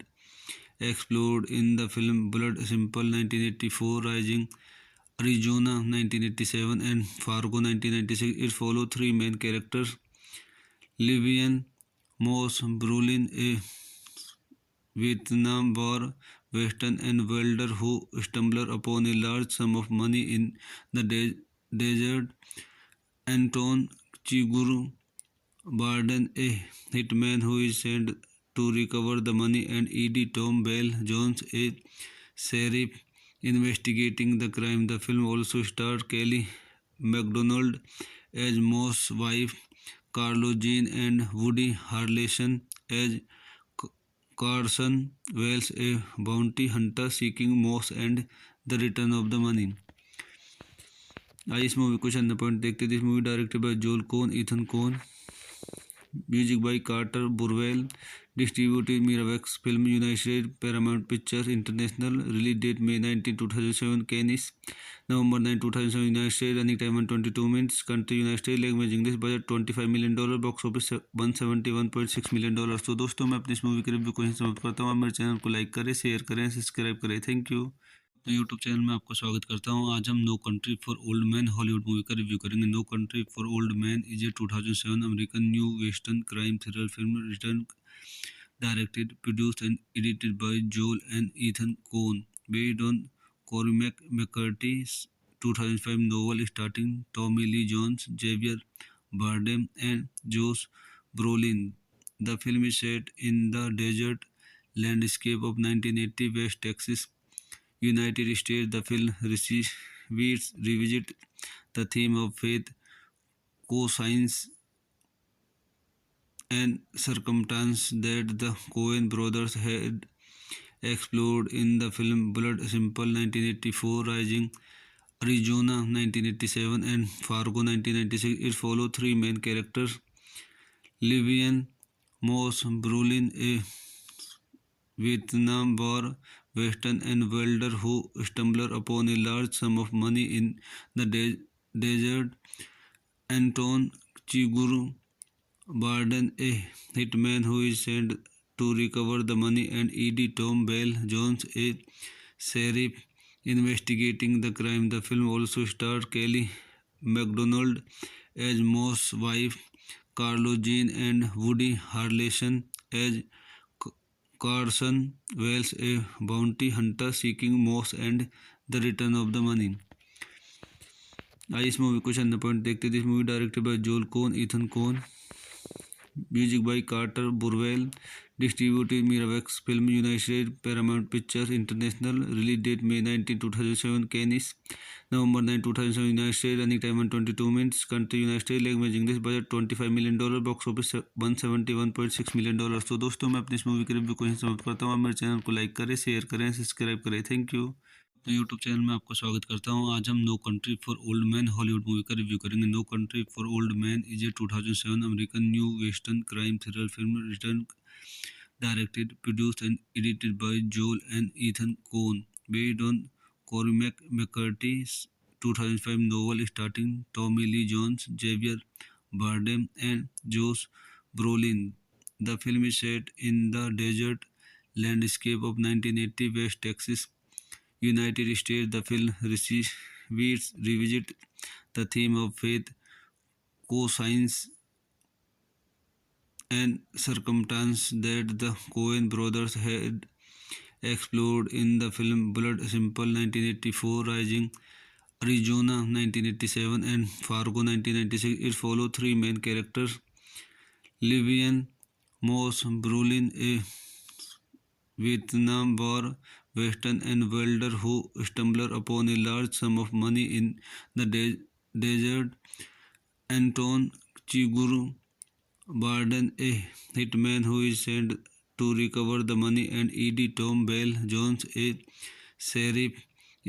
explored in the film Blood Simple 1984, Rising Arizona 1987, and Fargo 1996. It followed three main characters: Livian Moss Brolin, a Vietnam War veteran and welder who stumbled upon a large sum of money in the desert; Anton Chigurh Barden, a hitman who is sent to recover the money; and E.D. Tom Bell Jones, a sheriff investigating the crime. The film also starred Kelly MacDonald as Moss' wife, Carlo Jean, and Woody Harrelson as Carson Wells, a bounty hunter seeking Moss and the return of the money. आइए इस movie को चंद point देखते। This movie directed by Joel Coen, Ethan Coen, music by Carter Burwell, distributed Miramax film, United State, Paramount Pictures International, release date May 19, 2007, Cannes, November 9, 2007, United States, running time 122 minutes, country United States, language English, budget $25 million, box office $171.6 million। तो दोस्तों मैं अपनी इस movie के review को यहीं समाप्त करता हूँ। आप मेरे चैनल को लाइक करें, शेयर करें, सब्सक्राइब करें। Thank you. तो यूट्यूब चैनल में आपका स्वागत करता हूँ। आज हम no country for old man Hollywood movie का रिव्यू करेंगे। No country for old man is a 2007 American new western crime thriller film written, directed, produced and edited by Joel and Ethan Coen, based on Cormac McCarthy's 2005 novel starring Tommy Lee Jones, Javier Bardem, and Josh Brolin. The film is set in the desert landscape of 1980 West Texas, United States. The film revisits the theme of faith, co-science, and circumstance that the Coen brothers had explored in the film Blood Simple 1984, Rising Arizona 1987, and Fargo 1996. It followed three main characters: Livian Moss Brolin, a Vietnam War veteran and welder who stumbled upon a large sum of money in the desert; Anton Chigurh Barden, a hitman who is sent to recover the money; and E.D. Tom Bell Jones, a sheriff investigating the crime. The film also starred Kelly MacDonald as Moss' wife, Carlo Jean, and Woody Harrelson as Carson Wells, a bounty hunter seeking Moss and the return of the money. आइए इस movie को चंद point देखते। This movie directed by Joel Coen, Ethan Coen, Music by Carter Burwell. Distributed Miramax Film United States, Paramount Pictures International. Release date May 19, 2007. Cannes, November 9, 2007. United States. Running time 122 minutes. Country United States. Language English. Budget $25 million. Box office $171.6 million। तो दोस्तों मैं अपनी इस movie के review को यहीं समाप्त करता हूँ। आप मेरे चैनल को लाइक करें, शेयर करें, सब्सक्राइब करें। Thank you. तो यूट्यूब चैनल में आपका स्वागत करता हूँ। आज हम no country for old man Hollywood movie का रिव्यू करेंगे। No country for old man is a 2007 American new western crime thriller film written, directed, produced and edited by Joel and Ethan Coen, based on Cormac McCarthy's 2005 novel starring Tommy Lee Jones, Javier Bardem and Josh Brolin. The film is set in the desert landscape of 1980 West Texas, United States. The film revisits the theme of faith, co-science, and circumstance that the Coen brothers had explored in the film Blood Simple 1984, Rising Arizona 1987, and Fargo 1996. It follows three main characters: Livian Moss Brolin, a Vietnam War veteran and welder who stumbles upon a large sum of money in the desert; Anton Chigurh Barden, a hitman who is sent to recover the money; and E.D. Tom Bell Jones, a sheriff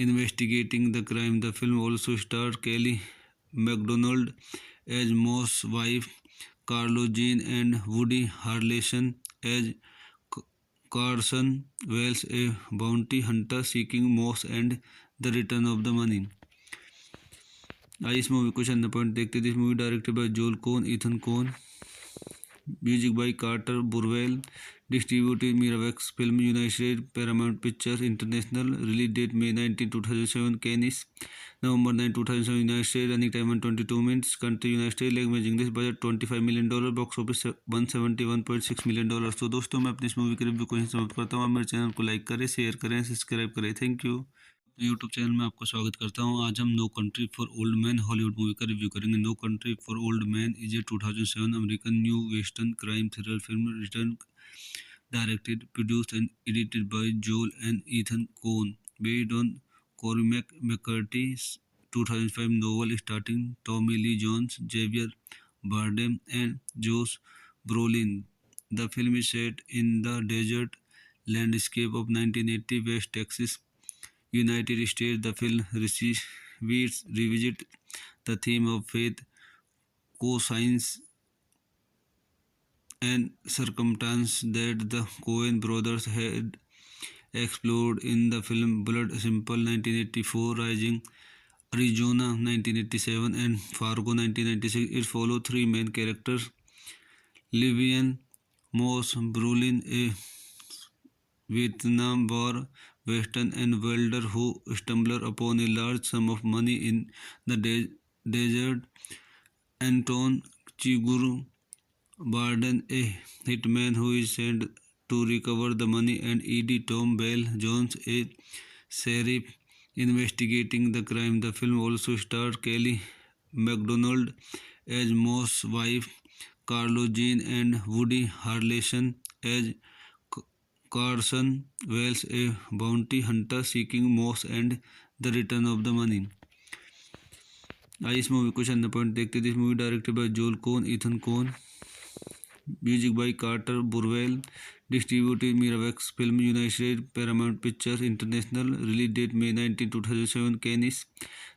investigating the crime. The film also stars Kelly MacDonald as Moss' wife, Carlo Jean, and Woody Harrelson as Carson Wells, a bounty hunter seeking Moss and the return of the money. आइए इस movie को चंद point देखते थे। इस movie directed by Joel Coen, Ethan Coen. Music by Carter Burwell. Distributed Miramax film United States, Paramount Pictures International. Release date May 19, 2007। Cannes, November 9, 2007। United States. Running time 122 minutes. Country United States. Language English. Budget $25 million। Box office $171.6 million। तो दोस्तों मैं अपनी इस movie के review को यहीं समाप्त करता हूँ। आप मेरे चैनल को लाइक करें, शेयर करें, सब्सक्राइब करें। Thank you. यूट्यूब चैनल में आपका स्वागत करता हूँ। आज हम no country for old man Hollywood movie का रिव्यू करेंगे। No country for old man is a 2007 American new western crime thriller film written, directed, produced and edited by Joel and Ethan Coen, based on Cormac McCarthy's 2005 novel starring Tommy Lee Jones, Javier Bardem and Josh Brolin. The film is set in the desert landscape of 1980 West Texas, United States. The film revisits the theme of faith, co-science, and circumstance that the Coen brothers had explored in the film Blood Simple 1984, Rising Arizona 1987, and Fargo 1996. It follows three main characters: Livian Moss Brolin, a Vietnam War veteran and welder who stumbles upon a large sum of money in the desert; Anton Chigurh Barden, a hitman who is sent to recover the money; and E.D. Tom Bell Jones, a sheriff investigating the crime. The film also stars Kelly MacDonald as Moss' wife, Carlo Jean, and Woody Harrelson as Carson Wells, a bounty hunter seeking Moss and the return of the money. आइए इस movie को चंद point देखते थे। इस movie directed by Joel Coen, Ethan Coen. Music by Carter Burwell. Distributed Miramax film United States, Paramount Pictures International. Release date May 19, 2007। Cannes,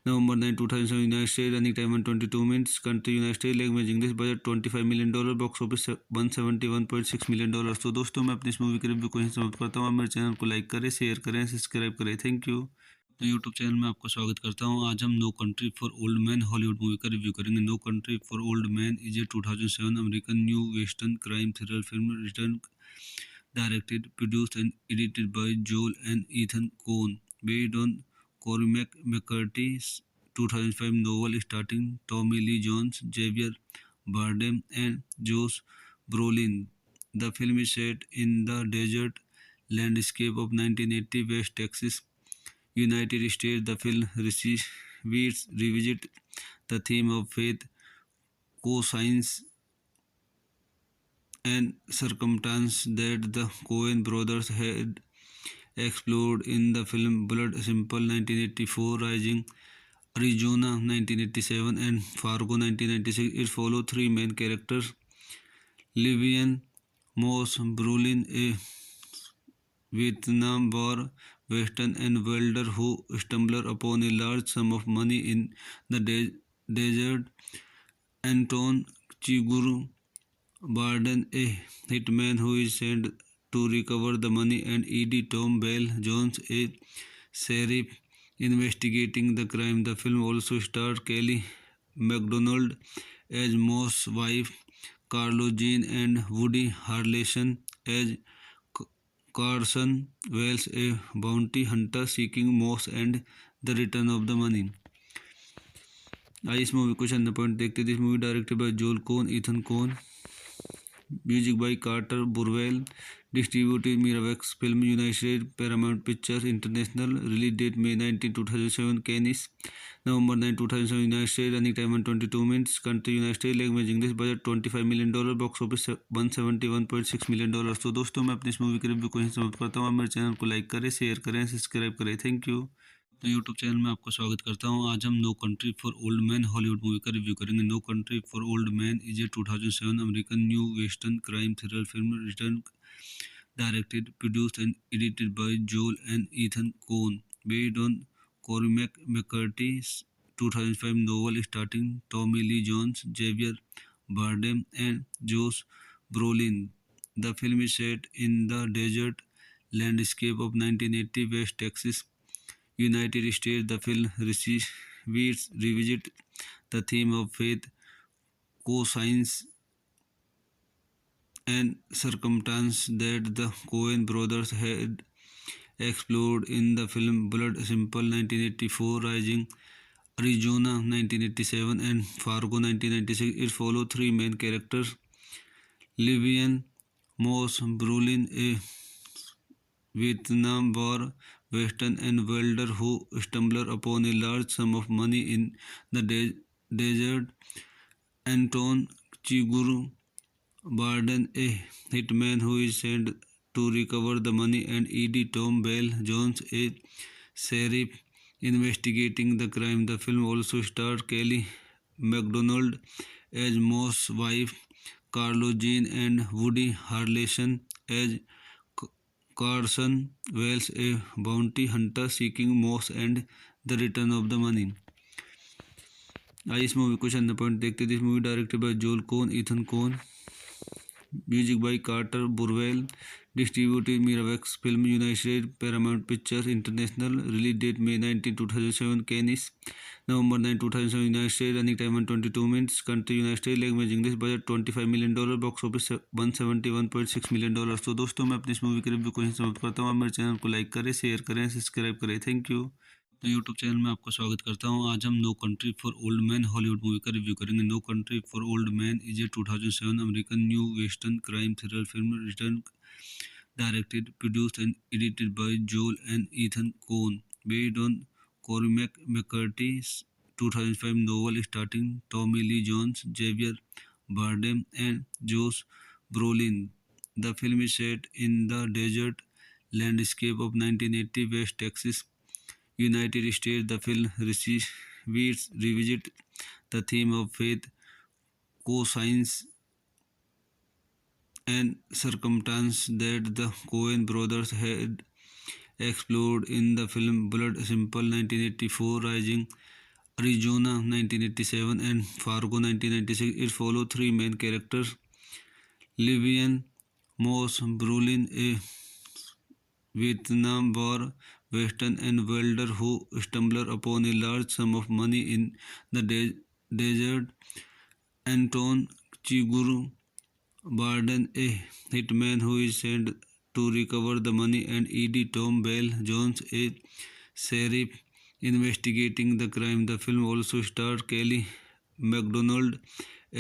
November 9, 2007। United States. Running time 122 minutes. Country United States. Language English. Budget $25 million। Box office $171.6 million। तो दोस्तों मैं अपनी इस movie के review को यहीं समाप्त करता हूँ। आप मेरे चैनल को लाइक करें, शेयर करें, सब्सक्राइब करें। Thank you. तो यूट्यूब चैनल में आपका स्वागत करता हूँ। आज हम no country for old man Hollywood movie का रिव्यू करेंगे। No country for old man is a 2007 American new western crime thriller film written, directed, produced and edited by Joel and Ethan Coen, based on Cormac McCarthy's 2005 novel starring Tommy Lee Jones, Javier Bardem and Josh Brolin. The film is set in the desert landscape of 1980 West Texas, United States. The film revisits the theme of faith, co-science, and circumstance that the Coen brothers had explored in the film Blood Simple 1984, Rising, Arizona 1987, and Fargo 1996. It followed three main characters: Livian Moss Brolin, a Vietnam War veteran and welder who stumbled upon a large sum of money in the desert; Anton Chigurh Barden, a hitman who is sent to recover the money; and E.D. Tom Bell Jones, a sheriff investigating the crime. The film also starred Kelly MacDonald as Moss' wife, Carlo Jean, and Woody Harrelson as Carson Wells, a bounty hunter seeking Moss and the return of the money. आइए इस movie को चंद point देखते थे। इस movie directed by Joel Coen, Ethan Coen, music by Carter Burwell, distributed Miramax film, United State, Paramount Pictures International, release date May 19, 2007, Cannes, November 9, 2007, United State, running time 22 minutes, country United State, language English, budget $25 million, box office $171.6 million। तो दोस्तों मैं अपनी इस movie के review को यहीं समाप्त करता हूँ। आप मेरे चैनल को लाइक करें, शेयर करें, सब्सक्राइब करें। Thank you. अपने यूट्यूब चैनल में आपका स्वागत करता हूं। आज हम no country for old man Hollywood movie का रिव्यू करेंगे। No country for old man is a 2007 American new western crime thriller film return, directed, produced and edited by Joel and Ethan Coen, based on Cormac McCarthy's 2005 novel starring Tommy Lee Jones, Javier Bardem, and Josh Brolin. The film is set in the desert landscape of 1980 West Texas, United States. The film revisits the theme of faith, co-science, and circumstance that the Coen brothers had explored in the film Blood Simple 1984, Rising, Arizona 1987, and Fargo 1996. It followed three main characters: Livian Moss Brolin, a Vietnam War veteran and welder who stumbled upon a large sum of money in the desert; Anton Chigurh Barden, a hitman who is sent to recover the money; and E.D. Tom Bell Jones, a sheriff investigating the crime. The film also starred Kelly MacDonald as Moss' wife, Carlo Jean, and Woody Harrelson as Carson Wells, a bounty hunter seeking Moss and the return of the money। आइए इस movie को चंद point देखते थे। इस movie directed by Joel Coen, Ethan Coen, music by Carter Burwell, distributed Miramax film, United State, Paramount Pictures International, release date May 19, 2007, Cannes, November 9, 2007, United State, running time 22 minutes, country United State, language English, budget $25 million, box office $171.6 million। तो दोस्तों मैं अपनी इस movie के review को यहीं समाप्त करता हूँ। आप मेरे चैनल को लाइक करें, शेयर करें, सब्सक्राइब करें। Thank you. अपने यूट्यूब चैनल में आपका स्वागत करता हूं। आज हम no country for old man Hollywood movie का रिव्यू करेंगे। No country for old man is a 2007 American new western crime thriller film return, directed, produced and edited by Joel and Ethan Coen, based on Cormac McCarthy's 2005 novel starring Tommy Lee Jones, Javier Bardem, and Josh Brolin. The film is set in the desert landscape of 1980 West Texas, United States. The film revisits the theme of faith, co-science, and circumstance that the Coen brothers had explored in the film Blood Simple 1984, Rising, Arizona 1987, and Fargo 1996. It followed three main characters: Livian Moss Brolin, a Vietnam War veteran and welder who stumbled upon a large sum of money in the desert; Anton Chigurh Barden, a hitman who is sent to recover the money; and E.D. Tom Bell Jones, a sheriff investigating the crime. The film also starred Kelly MacDonald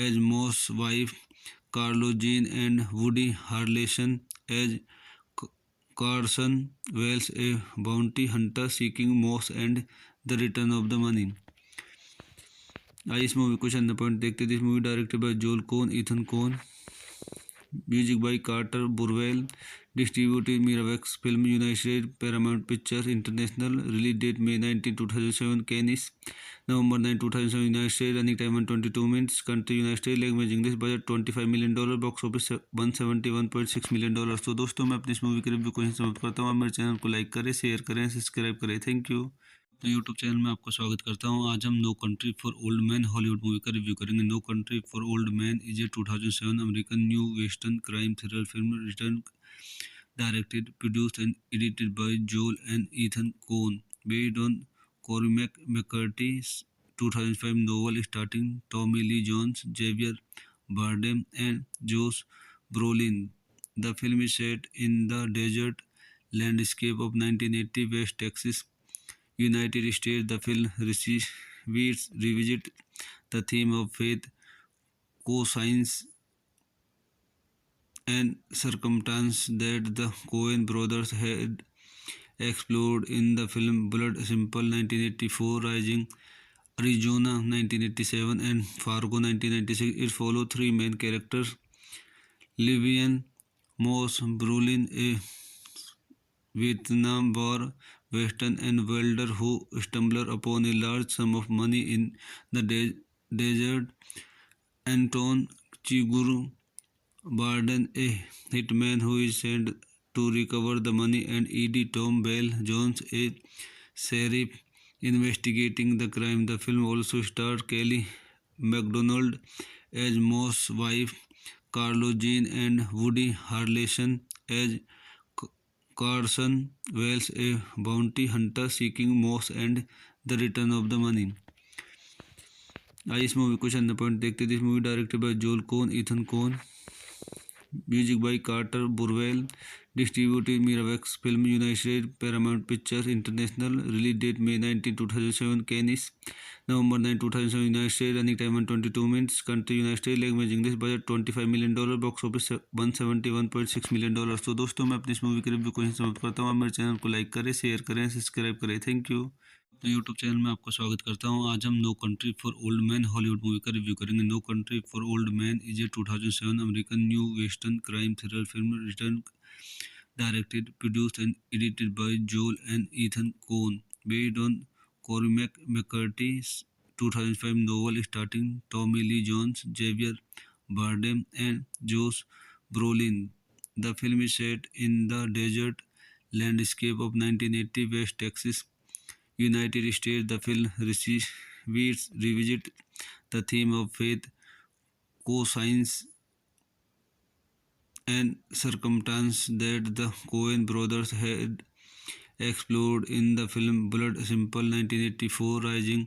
as Moss' wife, Carlo Jean, and Woody Harrelson as Carson Wells, a bounty hunter seeking Moss and the return of the money। आइए इस movie को चंद point देखते थे। इस movie directed by Joel Coen, Ethan Coen, Music by Carter Burwell. Distributed Miramax Film United States Paramount Pictures International. Release date May 19, 2007. Cannes November 9, 2007. United States. Running time 122 minutes. Country United States. Language English. Budget $25 million. Box office $171.6 million. तो दोस्तों मैं अपनी इस movie के review को यहीं समाप्त करता हूँ। आप मेरे चैनल को लाइक करें, शेयर करें, सब्सक्राइब करें। Thank you. अपने यूट्यूब चैनल में आपका स्वागत करता हूं। आज हम no country for old man Hollywood movie का रिव्यू करेंगे। No country for old man is a 2007 American new western crime thriller film written directed, produced and edited by Joel and Ethan Coen, based on Cormac McCarthy's 2005 novel starring Tommy Lee Jones, Javier Bardem and Josh Brolin. The film is set in the desert landscape of 1980 West Texas, United States. The film revisits the theme of faith, co-science, and circumstance that the Coen brothers had explored in the film Blood Simple 1984, Rising Arizona 1987, and Fargo 1996. It follows three main characters: Livian Moss Brolin, a Vietnam War veteran and welder who stumbles upon a large sum of money in the desert; Anton Chigurh Barden, a hitman who is sent to recover the money; and E.D. Tom Bell Jones, a sheriff investigating the crime. The film also stars Kelly MacDonald as Moss' wife, Carlo Jean, and Woody Harrelson as Carson Wells, a bounty hunter seeking Moss and the return of the money. आइए इस movie को चंद point देखते थे। इस movie directed by Joel Coen, Ethan Coen. Music by Carter Burwell. Distributed Miramax film United States Paramount Pictures International. Release date May 19, 2007। Cannes November 9, 2007। United States. Running time 122 minutes. Country United States. Language English. Budget $25 million. Box office $171.6 million. तो दोस्तों मैं अपनी इस movie के review को यहीं समाप्त करता हूँ। आप मेरे चैनल को लाइक करें, शेयर करें, सब्सक्राइब करें। Thank you. अपने यूट्यूब चैनल में आपका स्वागत करता हूं। आज हम no country for old man Hollywood movie का रिव्यू करेंगे। No country for old man is a 2007 American new western crime thriller film written directed, produced and edited by Joel and Ethan Coen, based on Cormac McCarthy's 2005 novel starring Tommy Lee Jones, Javier Bardem and Josh Brolin. The film is set in the desert landscape of 1980 West Texas, United States. The film revisits the theme of faith, co-science, and circumstance that the Coen brothers had explored in the film Blood Simple 1984, Rising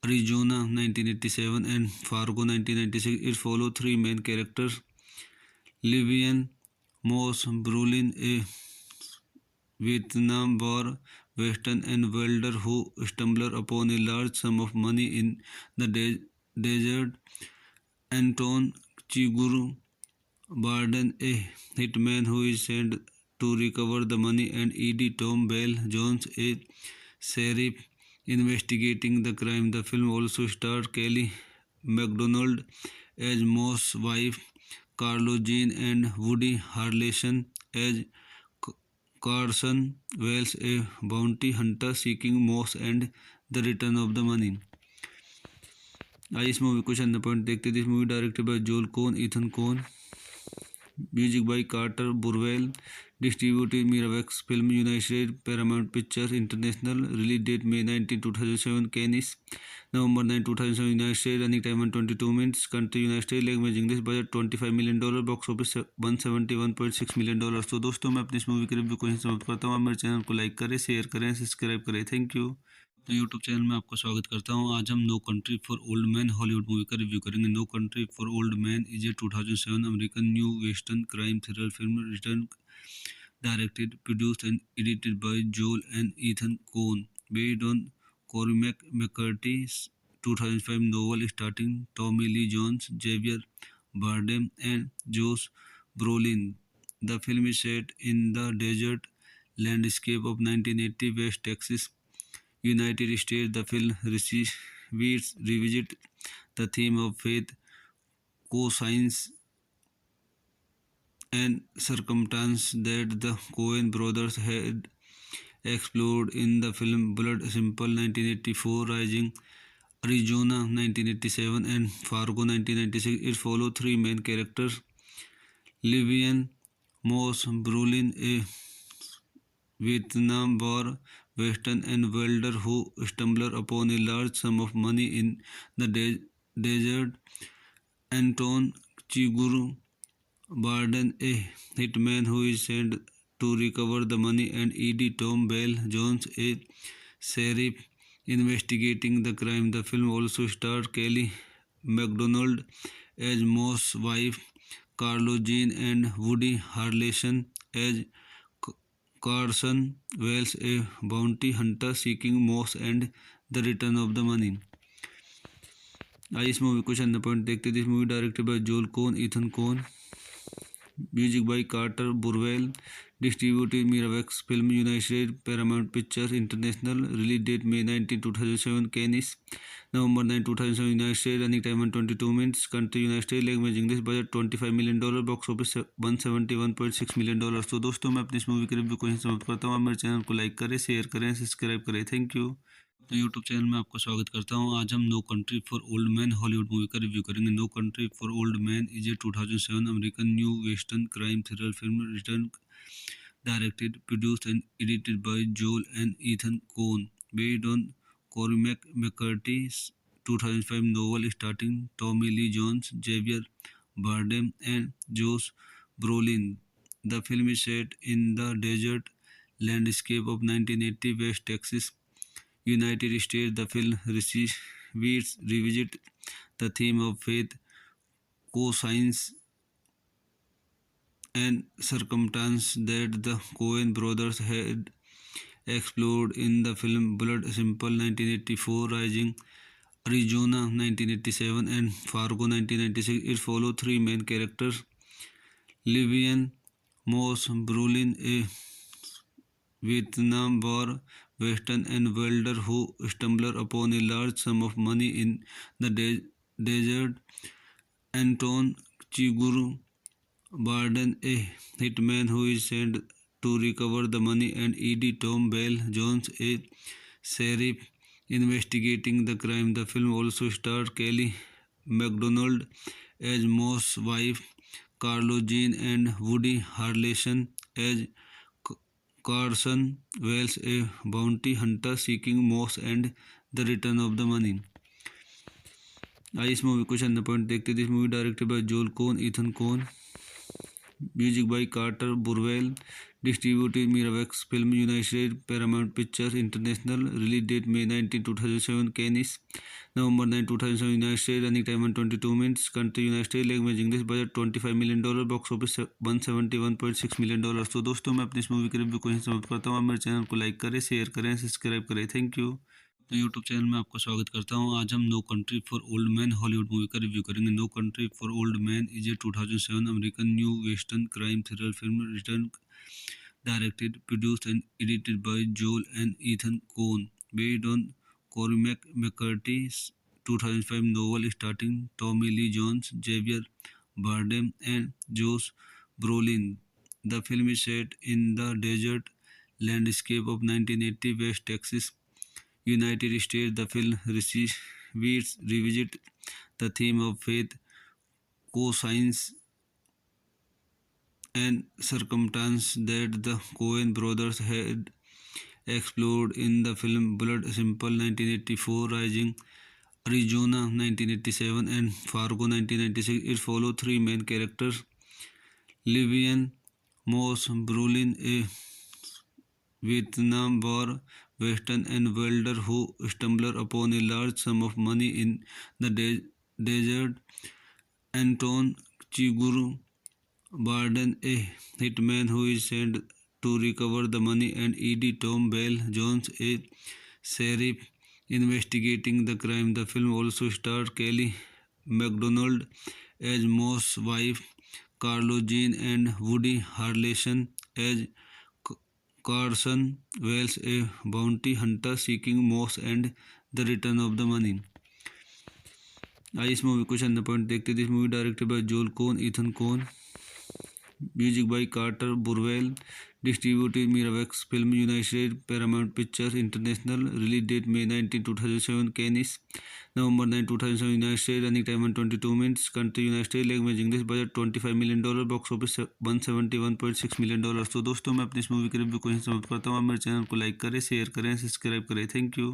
Arizona 1987, and Fargo 1996. It follows three main characters: Livian Moss Brolin, a Vietnam War veteran and welder who stumbles upon a large sum of money in the desert; Anton Chigurh Barden, a hitman who is sent to recover the money; and E.D. Tom Bell Jones, a sheriff investigating the crime. The film also stars Kelly MacDonald as Moss' wife, Carlo Jean, and Woody Harrelson as Carson Wells, a bounty hunter seeking Moss and the return of the money. आइए इस movie को चंद point देखते थे। इस movie directed by Joel Coen, Ethan Coen. Music by Carter Burwell. Distributed Miramax film United States Paramount Pictures International. Release date May 19, 2007। Cannes November 9, 2007। United States. Running time 122 minutes. Country United States. Language English. Budget $25 million. Box office $171.6 million. तो दोस्तों मैं अपनी इस movie के review को यहीं समाप्त करता हूँ। आप मेरे चैनल को लाइक करें, शेयर करें, सब्सक्राइब करें। Thank you. अपने यूट्यूब चैनल में आपका स्वागत करता हूं। आज हम no country for old man Hollywood movie का रिव्यू करेंगे। No country for old man is a 2007 American new western crime thriller film written directed, produced and edited by Joel and Ethan Coen, based on Cormac McCarthy's 2005 novel starring Tommy Lee Jones, Javier Bardem and Josh Brolin. The film is set in the desert landscape of 1980 West Texas, United States. The film revisits the theme of faith, co-science, and circumstance that the Coen brothers had explored in the film Blood Simple 1984, Rising Arizona 1987, and Fargo 1996. It followed three main characters: Livian Moss Brolin, a Vietnam War veteran and welder who stumbled upon a large sum of money in the desert; Anton Chigurh Barden, a hitman who is sent to recover the money; and E.D. Tom Bell Jones, a sheriff investigating the crime. The film also starred Kelly MacDonald as Moss' wife, Carlo Jean, and Woody Harrelson as Carson Wells, a bounty hunter seeking Moss and the return of the money. आइए इस movie को चंद point देखते हैं। This movie directed by Joel Coen, Ethan Coen, music by Carter Burwell, distributed Miramax film, United States, Paramount Pictures International, release date May 19, 2007, Cannes, November 9, 2007, United States, running time 122 minutes, country United States, language English, budget $25 million, box office $171.6 million। तो दोस्तों मैं अपनी इस movie के review को यहीं समाप्त करता हूँ। आप मेरे चैनल को लाइक करें, शेयर करें, सब्सक्राइब करें। Thank you. अपने यूट्यूब चैनल में आपका स्वागत करता हूँ। आज हम no country for old man Hollywood movie का रिव्यू करेंगे। No country for old man is a 2007 American new western crime thriller film written, directed, produced and edited by Joel and Ethan Coen, based on Cormac McCarthy's 2005 novel starring Tommy Lee Jones, Javier Bardem and Josh Brolin. The film is set in the desert landscape of 1980 West Texas, United States. The film revisits the theme of faith, co-science, and circumstance that the Coen brothers had explored in the film Blood Simple 1984, Rising Arizona 1987, and Fargo 1996. It followed three main characters: Livian Moss Brolin, a Vietnam War veteran and welder who stumbled upon a large sum of money in the desert; Anton Chigurh Barden, a hitman who is sent to recover the money; and E.D. Tom Bell Jones, a sheriff investigating the crime. The film also starred Kelly MacDonald as Moss' wife, Carlo Jean, and Woody Harrelson as Carson Wells, a bounty hunter seeking Moss and the return of the money। आइए इस movie को चंद point देखते हैं। This movie directed by Joel Coen, Ethan Coen, music by Carter Burwell, distributed Miramax film, United States, Paramount Pictures International, release date May 19, 2007, Cannes, November 9, 2007, United States, running time 122 minutes, country United States, language English, budget $25 million, box office $171.6 million। तो दोस्तों मैं अपनी इस movie के review को यहीं समाप्त करता हूँ। आप मेरे चैनल को लाइक करें, शेयर करें, सब्सक्राइब करें। Thank you. अपने यूट्यूब चैनल में आपका स्वागत करता हूँ। आज हम no country for old man Hollywood movie का रिव्यू करेंगे। No country for old man is a 2007 American new western crime thriller film written, directed, produced and edited by Joel and Ethan Coen, based on Cormac McCarthy's 2005 novel starring Tommy Lee Jones, Javier Bardem and Josh Brolin. The film is set in the desert landscape of 1980 West Texas, United States. The film revisits the theme of faith, co-science, and circumstance that the Coen brothers had explored in the film Blood Simple 1984, Rising Arizona 1987, and Fargo 1996. It followed three main characters: Livian Moss Brolin, a Vietnam War veteran and welder who stumbled upon a large sum of money in the desert; Anton Chigurh Barden, a hitman who is sent to recover the money; and E.D. Tom Bell Jones, a sheriff investigating the crime. The film also starred Kelly MacDonald as Moss' wife, Carlo Jean, and Woody Harrelson as Carson Wells, a bounty hunter seeking Moss and the return of the money। आइए इस movie को चंद point देखते हैं। This movie directed by Joel Coen, Ethan Coen, Music by Carter Burwell. Distributed Miramax Film United States, Paramount Pictures International. Release date May 19, 2007. Cannes, November 9, 2007. United States. Running time 122 minutes. Country United States. Language English. Budget $25 million. Box office $171.6 million. तो दोस्तों मैं अपनी इस movie के review को यहीं समाप्त करता हूँ। आप मेरे चैनल को लाइक करें, शेयर करें, सब्सक्राइब करें। Thank you.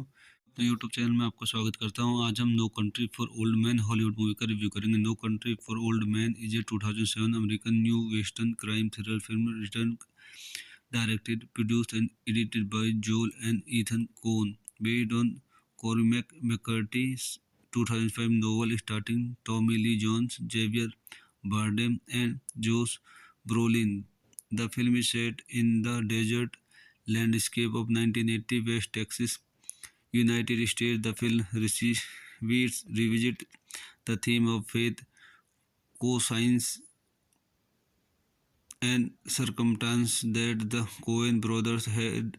तो यूट्यूब चैनल में आपका स्वागत करता हूं। आज हम no country for old man Hollywood movie का रिव्यू करेंगे। No country for old man is a 2007 American new western crime thriller film return, directed, produced and edited by Joel and Ethan Coen, based on Cormac McCarthy's 2005 novel starring Tommy Lee Jones, Javier Bardem, and Josh Brolin. The film is set in the desert landscape of 1980 West Texas, United States. The film revisit the theme of faith, conscience, and circumstance that the Coen brothers had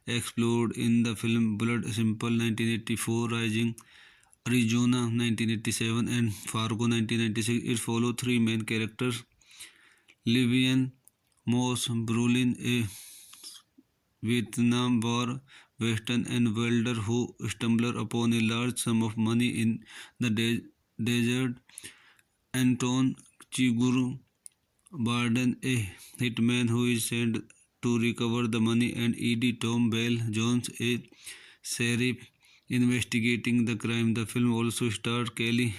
explored in the film Blood Simple 1984, Rising Arizona 1987, and Fargo 1996. It follows three main characters: Livian Moss Brolin, a Vietnam War veteran and welder who stumbles upon a large sum of money in the desert; Anton Chigurh Barden, a hitman who is sent to recover the money; and E.D. Tom Bell Jones, a sheriff investigating the crime. The film also stars Kelly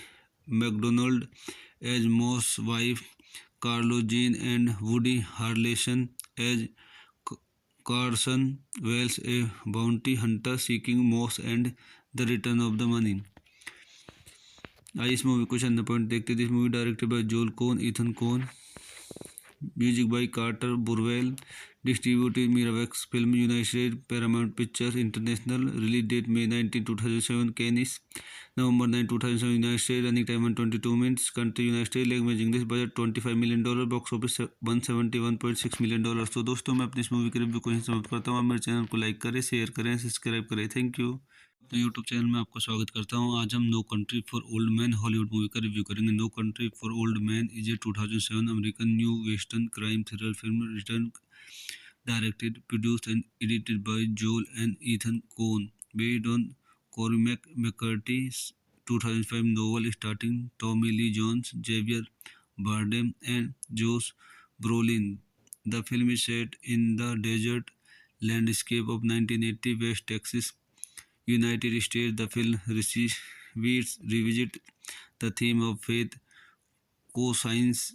MacDonald as Moss' wife, Carlo Jean, and Woody Harrelson as Carson Wells, a bounty hunter seeking Moss and the return of the money. आइए इस movie को चंद point देखते। This movie directed by Joel Coen, Ethan Coen. Music by Carter Burwell. Distributed Miramax Film United States, Paramount Pictures International. Release date May 19, 2007. Cannes, November 9, 2007. United States. Running time 122 minutes. Country United States. Language English. Budget $25 million. Box office $171.6 million. तो दोस्तों मैं अपनी इस movie के review को यहीं समाप्त करता हूँ। आप मेरे चैनल को लाइक करें, शेयर करें, सब्सक्राइब करें। Thank you. तो यूट्यूब चैनल में आपका स्वागत करता हूं। आज हम no country for old man Hollywood movie का रिव्यू करेंगे। No country for old man is a 2007 American new western crime thriller film return, directed, produced and edited by Joel and Ethan Coen, based on Cormac McCarthy's 2005 novel starring Tommy Lee Jones, Javier Bardem, and Josh Brolin. The film is set in the desert landscape of 1980 West Texas, United States. The film revisit the theme of faith, conscience,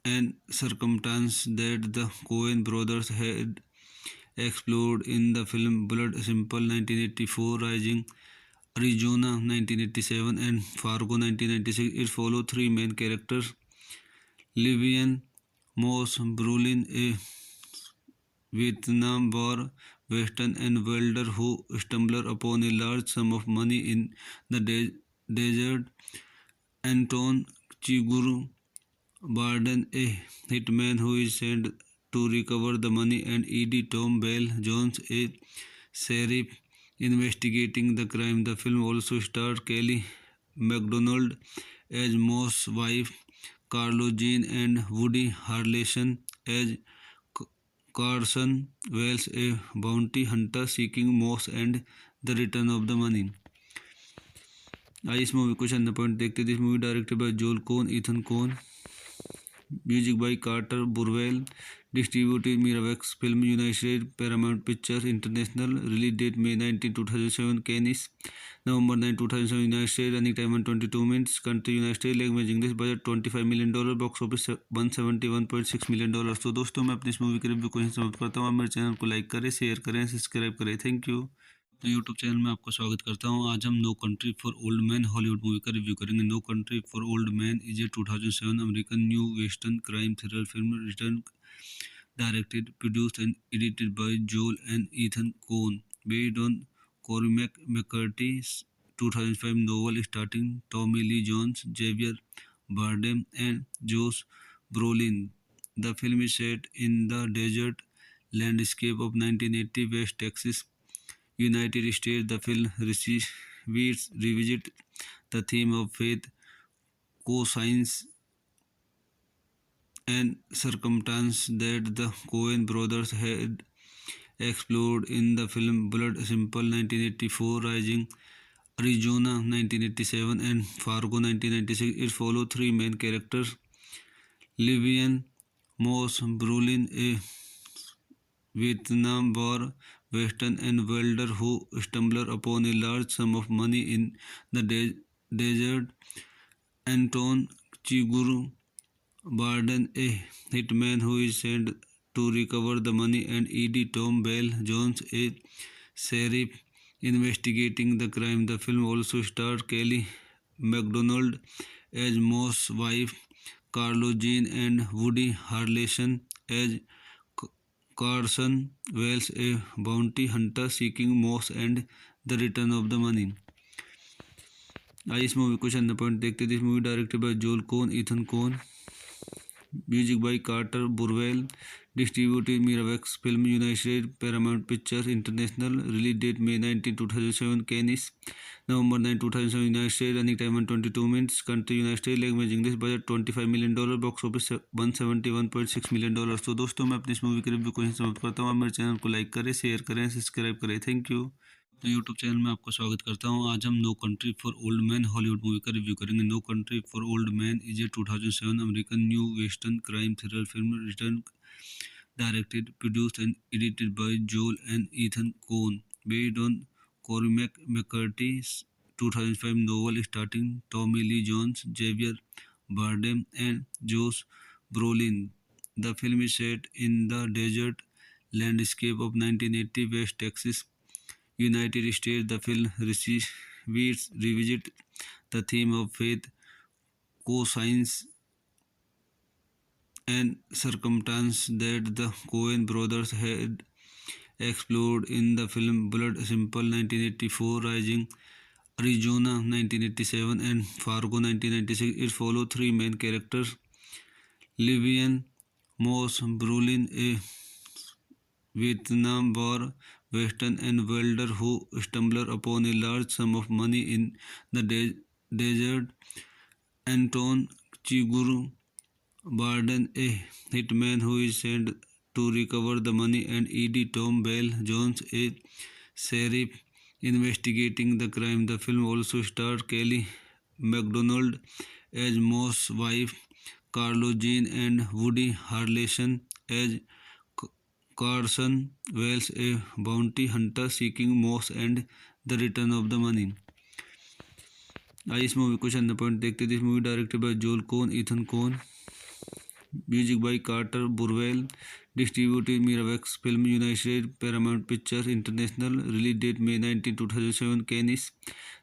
and circumstance that the Coen brothers had explored in the film Blood Simple 1984, Rising Arizona 1987, and Fargo 1996. It follows three main characters: Livian Moss Brolin, a Vietnam War veteran and welder who stumbles upon a large sum of money in the desert; Anton Chigurh Barden, a hitman who is sent to recover the money; and E.D. Tom Bell Jones, a sheriff investigating the crime. The film also stars Kelly MacDonald as Moss' wife, Carlo Jean, and Woody Harrelson as Carson Wells, a bounty hunter seeking Moss and the return of the money. आइए इस movie को चंद point देखते। This movie directed by Joel Coen, Ethan Coen. Music by Carter Burwell. Distributed Miramax Film United States, Paramount Pictures International. Release date May 19, 2007. Cannes, November 9, 2007. United States. Running time 122 minutes. Country United States. Language English. Budget $25 million. Box office $171.6 million. तो दोस्तों मैं अपनी इस movie के review को यहीं समाप्त करता हूँ। आप मेरे चैनल को लाइक करें, शेयर करें, सब्सक्राइब करें। Thank you. तो यूट्यूब चैनल में आपका स्वागत करता हूं। आज हम no country for old man Hollywood movie का रिव्यू करेंगे। No country for old man is a 2007 American new western crime thriller film return, directed, produced and edited by Joel and Ethan Coen, based on Cormac McCarthy's 2005 novel starring Tommy Lee Jones, Javier Bardem, and Josh Brolin. The film is set in the desert landscape of 1980 West Texas, United States. The film revisit the theme of faith, conscience, and circumstance that the Coen brothers had explored in the film Blood Simple 1984, Rising Arizona 1987, and Fargo 1996. It followed three main characters: Livian Moss Brolin, a Vietnam War veteran and welder who stumbled upon a large sum of money in the desert; Anton Chigurh Barden, a hitman who is sent to recover the money; and E.D. Tom Bell Jones, a sheriff investigating the crime. The film also starred Kelly MacDonald as Moss' wife, Carlo Jean, and Woody Harrelson as Carson Wells, a bounty hunter seeking Moss and the return of the money. आइए इस movie को चंद point देखते थे। इस movie directed by Joel Coen, Ethan Coen, music by Carter Burwell, distributed Miramax film, United State, Paramount Pictures International. Release date May 19, 2007, Cannes, November 9, 2007, United State, running time 22 minutes, country United State, language English, budget $25 million, box office $171.6 million। तो दोस्तों मैं अपनी इस movie के review को यहीं समाप्त करता हूँ। आप मेरे चैनल को लाइक करें, शेयर करें, सब्सक्राइब करें। Thank you. तो यूट्यूब चैनल में आपका स्वागत करता हूँ। आज हम no country for old man Hollywood movie का रिव्यू करेंगे। No country for old man is a 2007 American new western crime thriller film written, directed, produced and edited by Joel and Ethan Coen, based on Cormac McCarthy's 2005 novel starring Tommy Lee Jones, Javier Bardem and Josh Brolin. The film is set in the desert landscape of 1980 West Texas, United States. The film revisits the theme of faith, co-science, and circumstance that the Coen brothers had explored in the film Blood Simple 1984, Rising Arizona 1987, and Fargo 1996. It followed three main characters: Livian Moss Brolin, a Vietnam War veteran and welder who stumbled upon a large sum of money in the desert; Anton Chigurh Barden, a hitman who is sent to recover the money; and E.D. Tom Bell Jones, a sheriff investigating the crime. The film also starred Kelly MacDonald as Moss' wife, Carlo Jean, and Woody Harrelson as Carson Wells, a bounty hunter seeking Moss and the return of the money. आइए इस movie को चंद point देखते थे। इस movie directed by Joel Coen, Ethan Coen, music by Carter Burwell, distributed Miramax film, United State, Paramount Pictures International. Release date May 19, 2007, Cannes,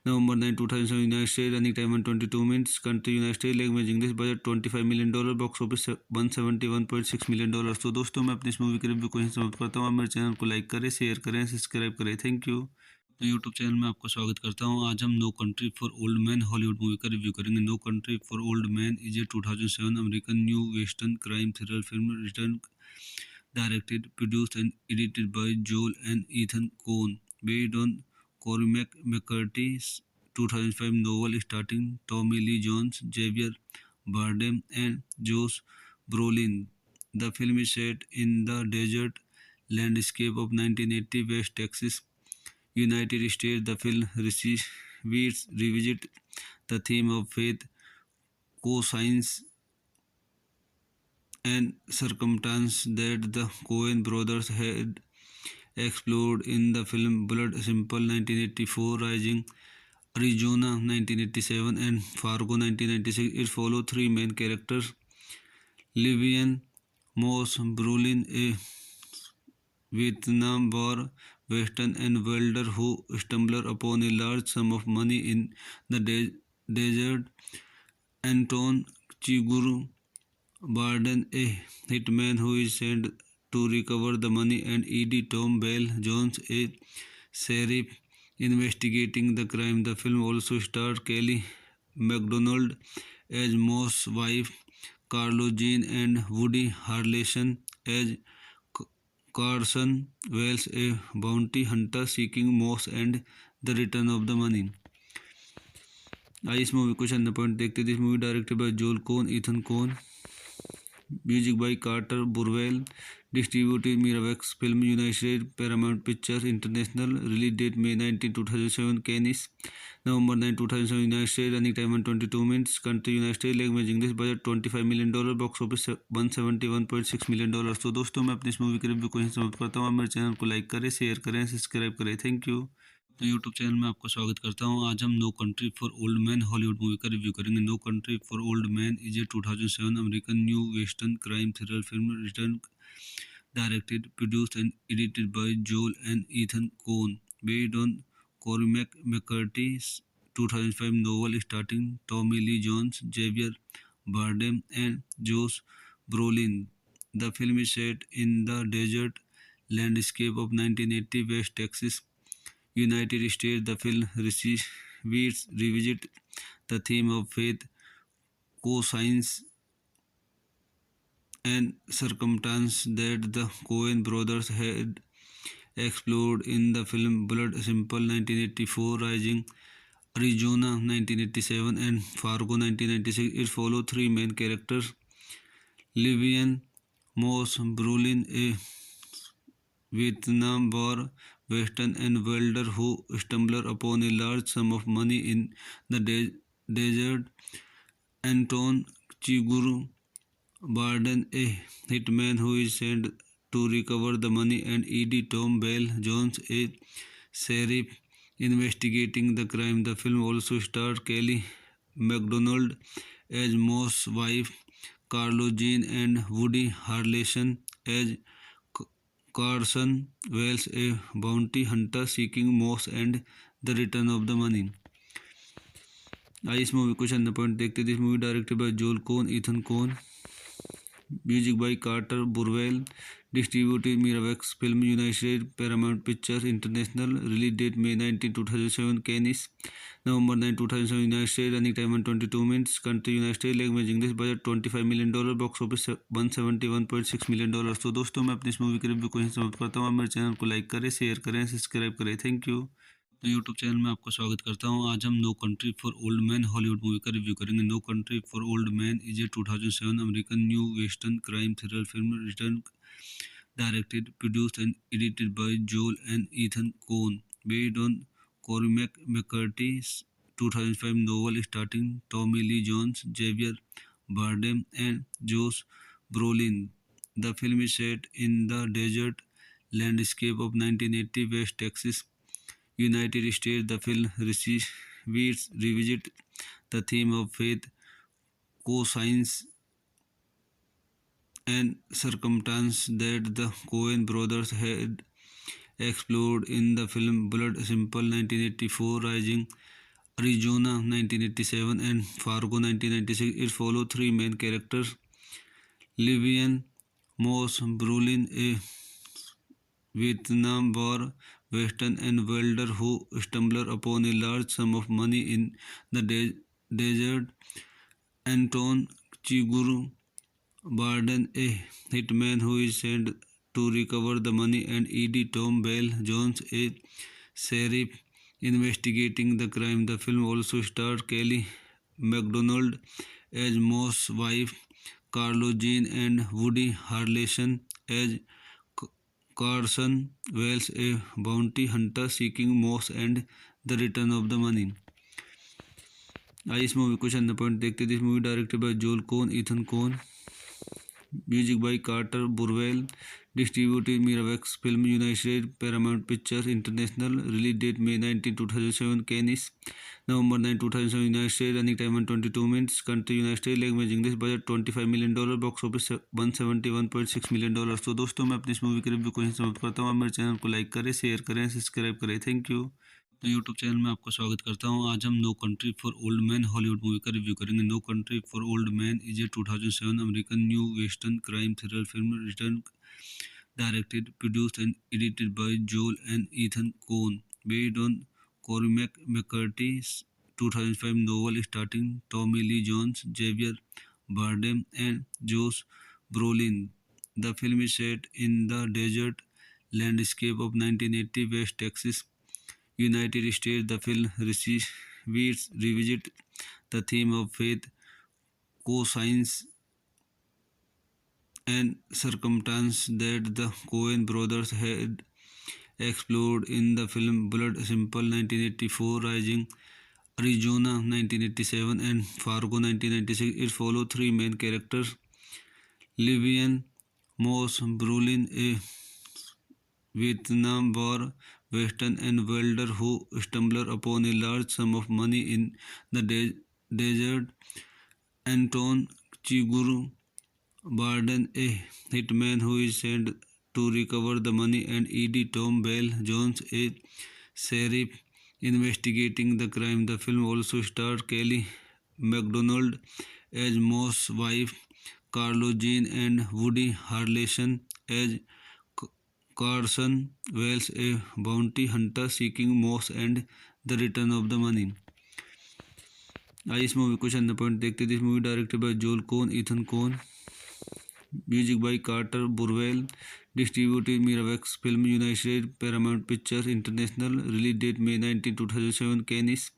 November 9, 2007, United State, running time 22 minutes, country United State, language English, budget $25 million, box office $171.6 million। तो दोस्तों मैं अपनी इस movie के review को यहीं समाप्त करता हूँ। आप मेरे चैनल को लाइक करें, शेयर करें, सब्सक्राइब करें। Thank you. तो यूट्यूब चैनल में आपका स्वागत करता हूँ। आज हम no country for old man Hollywood movie का रिव्यू करेंगे। No country for old man is a 2007 American new western crime thriller film written, directed, produced and edited by Joel and Ethan Coen, based on Cormac McCarthy's 2005 novel starring Tommy Lee Jones, Javier Bardem and Josh Brolin. The film is set in the desert landscape of 1980 West Texas, United States. The film revisits the theme of faith, co-science, and circumstance that the Coen brothers had explored in the film Blood Simple 1984, Rising Arizona 1987, and Fargo 1996. It followed three main characters: Livian Moss Brolin, a Vietnam War veteran and welder who stumbled upon a large sum of money in the desert; Anton Chigurh Barden, a hitman who is sent to recover the money; and E.D. Tom Bell Jones, a sheriff investigating the crime. The film also starred Kelly MacDonald as Moss' wife, Carlo Jean, and Woody Harrelson as Carson Wells, a bounty hunter seeking Moss and the return of the money. आइए इस movie को चंद point देखते थे। इस movie directed by Joel Coen, Ethan Coen, Music by Carter Burwell. Distributed Miramax Film United States, Paramount Pictures International. Release date May 19, 2007. Cannes, November 9, 2007. United States. Running time 122 minutes. Country United States. Language English. Budget $25 million. Box office $171.6 million. तो दोस्तों मैं अपनी इस movie के review को यहीं समाप्त करता हूँ। मेरे चैनल को लाइक करें, शेयर करें, सब्सक्राइब करें। Thank you. तो यूट्यूब चैनल में आपका स्वागत करता हूँ। आज हम no country for old man Hollywood movie का रिव्यू करेंगे। No country for old man is a 2007 American new western crime thriller film written, directed, produced and edited by Joel and Ethan Coen, based on Cormac McCarthy's 2005 novel starring Tommy Lee Jones, Javier Bardem and Josh Brolin. The film is set in the desert landscape of 1980 West Texas, United States. The film revisits the theme of faith, co-science, and circumstance that the Coen brothers had explored in the film Blood Simple 1984, Rising Arizona 1987, and Fargo 1996. It follows three main characters: Livian Moss Brolin, a Vietnam War veteran and welder who stumbles upon a large sum of money in the desert; Anton Chigurh Barden, a hitman who is sent to recover the money; and E.D. Tom Bell Jones, a sheriff investigating the crime. The film also stars Kelly MacDonald as Moss' wife, Carlo Jean, and Woody Harrelson as Carson Wells, a bounty hunter seeking Moss and the return of the money. आइए इस movie को चंद point देखते थे। इस movie directed by Joel Coen, Ethan Coen. Music by Carter Burwell. Distributed Miramax film United States, Paramount Pictures International. Release date May 19, 2007। Cannes, November 9, 2007। United States. Running time 122 minutes. Country United States. Language English. Budget $25 million. Box office $171.6 million. तो दोस्तों मैं अपनी इस movie के review को यहीं समाप्त करता हूँ। आप मेरे चैनल को लाइक करें, शेयर करें, सब्सक्राइब करें। Thank you. तो यूट्यूब चैनल में आपका स्वागत करता हूँ। आज हम no country for old man Hollywood movie का रिव्यू करेंगे। No country for old man is a 2007 American new western crime thriller film written, directed, produced and edited by Joel and Ethan Coen, based on Cormac McCarthy's 2005 novel starring Tommy Lee Jones, Javier Bardem and Josh Brolin. The film is set in the desert landscape of 1980 West Texas, United States. The film revisits the theme of faith, co-science, and circumstance that the Coen brothers had explored in the film Blood Simple 1984, Rising Arizona 1987, and Fargo 1996. It follows three main characters: Livian Moss Brolin, a Vietnam War veteran and welder who stumbles upon a large sum of money in the desert; Anton Chigurh Barden, a hitman who is sent to recover the money; and E.D. Tom Bell Jones, a sheriff investigating the crime. The film also stars Kelly MacDonald as Moss' wife, Carlo Jean, and Woody Harrelson as Carson Wells, a bounty hunter seeking Moss and the return of the money. आइए इस movie को चंद point देखते थे। इस movie directed by Joel Coen, Ethan Coen. Music by Carter Burwell. Distributed Miramax film United States, Paramount Pictures International. Release date May 19, 2007। Cannes, November 9, 2007। United States. Running time 122 minutes. Country United States. Language English. Budget $25 million. Box office $171.6 million. तो दोस्तों मैं अपनी इस movie के review को यहीं समाप्त करता हूँ। आप मेरे चैनल को लाइक करें, शेयर करें, सब्सक्राइब करें। Thank you. तो यूट्यूब चैनल में आपका स्वागत करता हूँ। आज हम no country for old man Hollywood movie का रिव्यू करेंगे। No country for old man is a 2007 American new western crime thriller film written, directed, produced and edited by Joel and Ethan Coen, based on Cormac McCarthy's 2005 novel starring Tommy Lee Jones, Javier Bardem and Josh Brolin. The film is set in the desert landscape of 1980 West Texas, United States. The film revisits the theme of faith, co-science, and circumstance that the Coen brothers had explored in the film Blood Simple 1984, Rising Arizona 1987, and Fargo 1996. It followed three main characters: Livian Moss Brolin, a Vietnam War veteran and welder who stumbled upon a large sum of money in the desert; Anton Chigurh Barden, a hitman who is sent to recover the money; and E.D. Tom Bell Jones, a sheriff investigating the crime. The film also starred Kelly MacDonald as Moss' wife, Carlo Jean, and Woody Harrelson as Carson Wells, a bounty hunter seeking Moss and the return of the money. आइए इस movie को चंद point देखते थे। इस movie directed by Joel Coen, Ethan Coen, music by Carter Burwell, distributed Miramax film, United State, Paramount Pictures International, release date May 19, 2007, Cannes,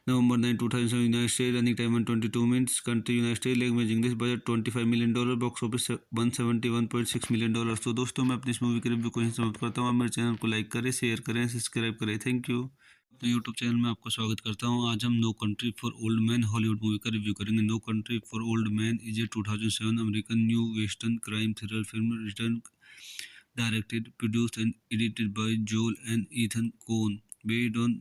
November 9, 2007, United State, running time 22 minutes, country United State, language English, budget $25 million, box office $171.6 million। तो दोस्तों मैं अपनी इस movie के review को यहीं समाप्त करता हूँ। आप मेरे चैनल को लाइक करें, शेयर करें, सब्सक्राइब करें। Thank you. अपने यूट्यूब चैनल में आपका स्वागत करता हूँ। आज हम no country for old man Hollywood movie का रिव्यू करेंगे। No country for old man is a 2007 American new western crime thriller film written, directed, produced and edited by Joel and Ethan Coen, based on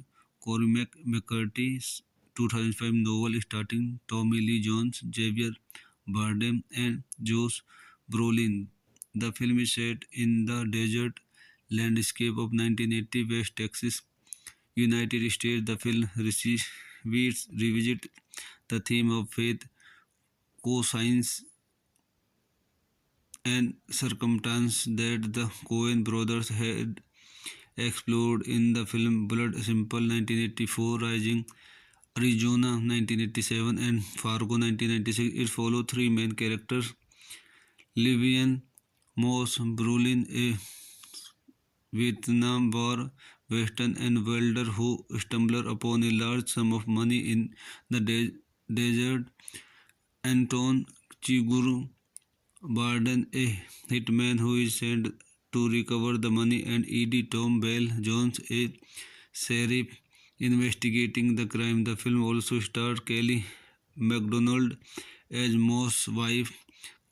Cormac McCarthy's 2005 novel starring Tommy Lee Jones, Javier Bardem and Josh Brolin. The film is set in the desert landscape of 1980 West Texas, United States. The film revisits the theme of faith, co-science, and circumstance that the Coen brothers had explored in the film Blood Simple 1984, Rising Arizona 1987, and Fargo 1996. It followed three main characters: Livian Moss Brolin, a Vietnam War veteran and welder who stumbled upon a large sum of money in the desert; Anton Chigurh Barden, a hitman who is sent to recover the money; and E.D. Tom Bell Jones, a sheriff investigating the crime. The film also starred Kelly MacDonald as Moss' wife,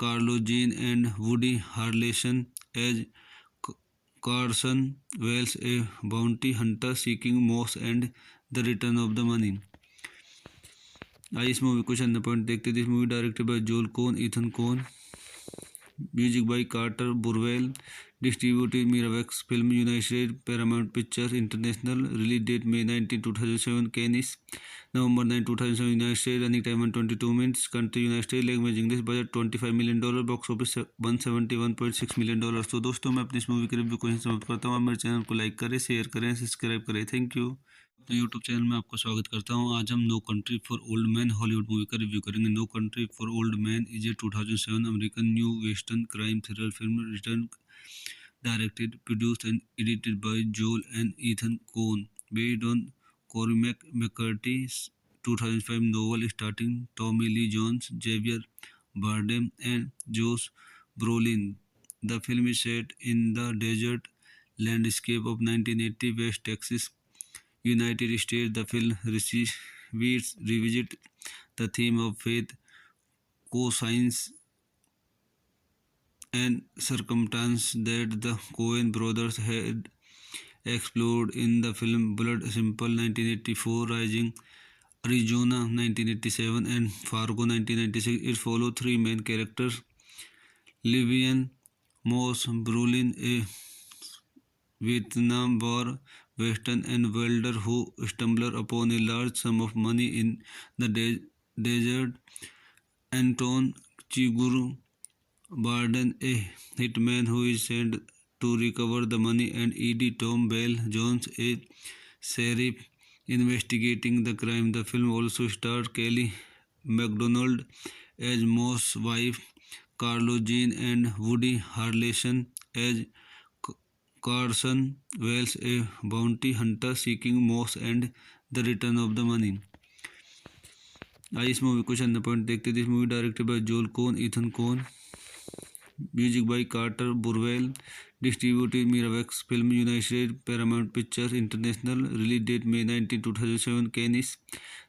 Carlo Jean, and Woody Harrelson as Carson Wells, a bounty hunter seeking Moss and the return of the money। आइए इस movie को चंद point देखते थे। इस movie directed by Joel Coen, Ethan Coen, music by Carter Burwell, distributed Miramax film, United State, Paramount Pictures International, release date May 19, 2007, Cannes, November 9, 2007, United State, running time 22 minutes, country United State, language English, budget $25 million, box office $171.6 million। तो दोस्तों मैं अपनी इस movie के review को यहीं समाप्त करता हूँ। आप मेरे चैनल को लाइक करें, शेयर करें, सब्सक्राइब करें। Thank you. अपने यूट्यूब चैनल में आपका स्वागत करता हूँ। आज हम no country for old man Hollywood movie का रिव्यू करेंगे। No country for old man is a 2007 American new western crime thriller film written, directed, produced and edited by Joel and Ethan Coen, based on Cormac McCarthy's 2005 novel starring Tommy Lee Jones, Javier Bardem and Josh Brolin. The film is set in the desert landscape of 1980 West Texas, United States. The film revisits the theme of faith, co-science, and circumstance that the Coen brothers had explored in the film Blood Simple 1984, Rising Arizona 1987, and Fargo 1996. It followed three main characters: Livian Moss Brolin, a Vietnam War veteran and welder who stumbled upon a large sum of money in the desert; Anton Chigurh Barden, a hitman who is sent to recover the money; and E.D. Tom Bell Jones, a sheriff investigating the crime. The film also starred Kelly MacDonald as Moss' wife, Carlo Jean, and Woody Harrelson as Carson Wells, a bounty hunter seeking Moss and the return of the money। आइए इस movie को चंद point देखते थे। इस movie directed by Joel Coen, Ethan Coen, Music by Carter Burwell. Distributed Miramax Film United States, Paramount Pictures International. Release date May 19, 2007. Cannes,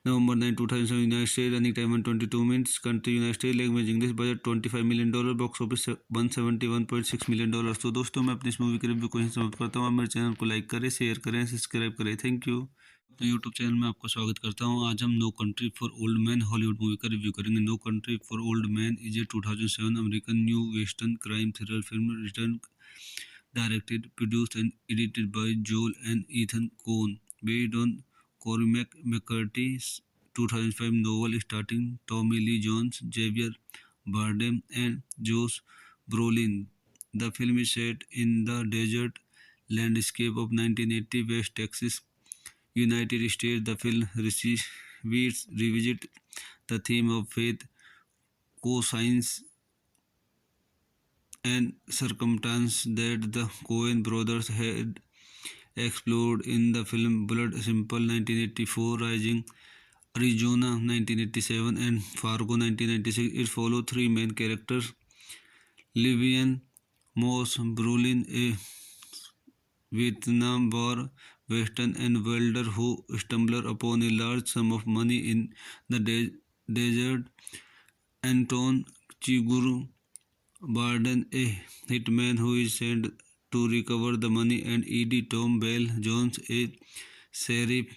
November 9, 2007. United States. Running time 122 minutes. Country United States. Language English. Budget $25 million. Box office $171.6 million। तो दोस्तों मैं अपनी इस movie के review को यहीं समाप्त करता हूँ। आप मेरे चैनल को लाइक करें, शेयर करें, सब्सक्राइब करें। Thank you. अपने यूट्यूब चैनल में आपका स्वागत करता हूँ। आज हम no country for old man Hollywood movie का रिव्यू करेंगे। No country for old man is a 2007 American new western crime thriller film written, directed, produced and edited by Joel and Ethan Coen, based on Cormac McCarthy's 2005 novel starring Tommy Lee Jones, Javier Bardem and Josh Brolin. The film is set in the desert landscape of 1980 West Texas, United States. The film revisits the theme of faith, co-science, and circumstance that the Coen brothers had explored in the film Blood Simple 1984, Rising Arizona 1987, and Fargo 1996. It follows three main characters: Livian Moss Brolin, a Vietnam War veteran and welder who stumbles upon a large sum of money in the desert; Anton Chigurh Barden, a hitman who is sent to recover the money; and E.D. Tom Bell Jones, a sheriff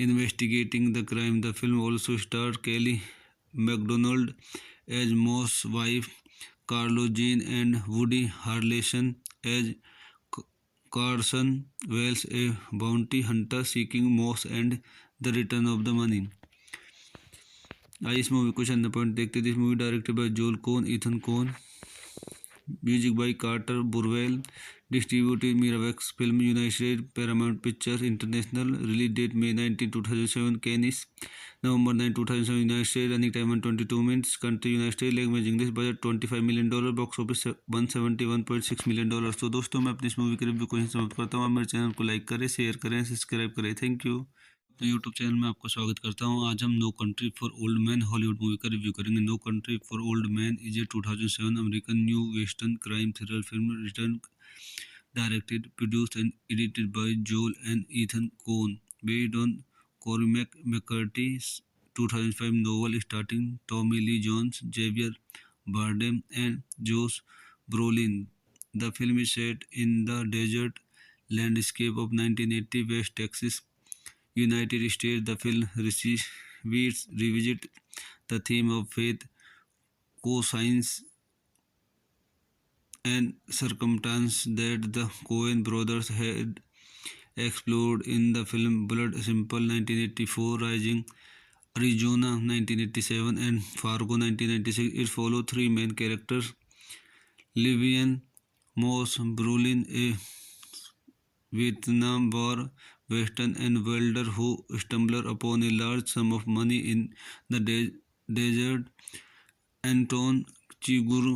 investigating the crime. The film also stars Kelly MacDonald as Moss' wife, Carlo Jean, and Woody Harrelson as Carson Wells, a bounty hunter seeking Moss and the return of the money. आइए इस movie को चंद point देखते थे। इस movie directed by Joel Coen, Ethan Coen. Music by Carter Burwell. Distributed Miramax film United States, Paramount Pictures International. Release date May 19, 2007। Cannes, November 9, 2007। United States. Running time 122 minutes. Country United States. Language English. Budget $25 million। Box office $171.6 million। तो दोस्तों मैं अपनी इस movie के review को यहीं समाप्त करता हूँ। आप मेरे चैनल को लाइक करें, शेयर करें, सब्सक्राइब करें। Thank you. तो यूट्यूब चैनल में आपका स्वागत करता हूँ। आज हम no country for old man Hollywood movie का रिव्यू करेंगे। No country for old man is a 2007 American new western crime thriller film written, directed, produced and edited by Joel and Ethan Coen, based on Cormac McCarthy's 2005 novel starring Tommy Lee Jones, Javier Bardem and Josh Brolin. The film is set in the desert landscape of 1980 West Texas, United States. The film revisits the theme of faith, co-science, and circumstance that the Coen brothers had explored in the film Blood Simple 1984, Rising Arizona 1987, and Fargo 1996. It follows three main characters: Livian Moss Brolin, a Vietnam War veteran and welder who stumbles upon a large sum of money in the desert; Anton Chigurh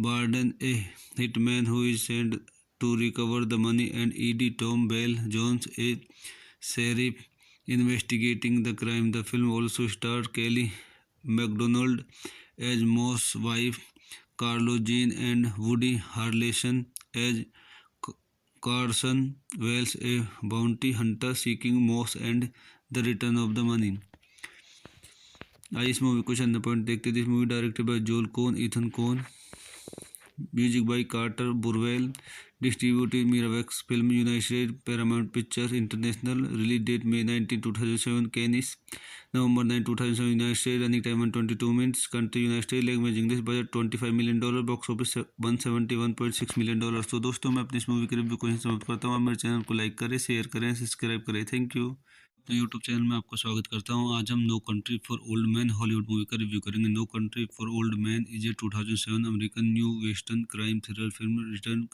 Barden, a hitman who is sent to recover the money; and E.D. Tom Bell Jones, a sheriff investigating the crime. The film also stars Kelly MacDonald as Moss' wife, Carlo Jean, and Woody Harrelson as Carson Wells, a bounty hunter seeking Moss and the return of the money. आइए इस movie को चंद point देखते थे। इस movie directed by Joel Coen, Ethan Coen. Music by Carter Burwell. Distributed Miramax film United States, Paramount Pictures International. Release date May 19, 2007। Cannes, November 9, 2007। United States. Running time 122 minutes. Country United States. Language English. Budget $25 million। Box office $171.6 million। तो दोस्तों मैं अपनी इस movie के review को यहीं समाप्त करता हूँ। आप मेरे चैनल को लाइक करें, शेयर करें, सब्सक्राइब करें। Thank you. तो यूट्यूब चैनल में आपका स्वागत करता हूँ। आज हम no country for old man Hollywood movie का रिव्यू करेंगे। No country for old man is a 2007 American new western crime thriller film written,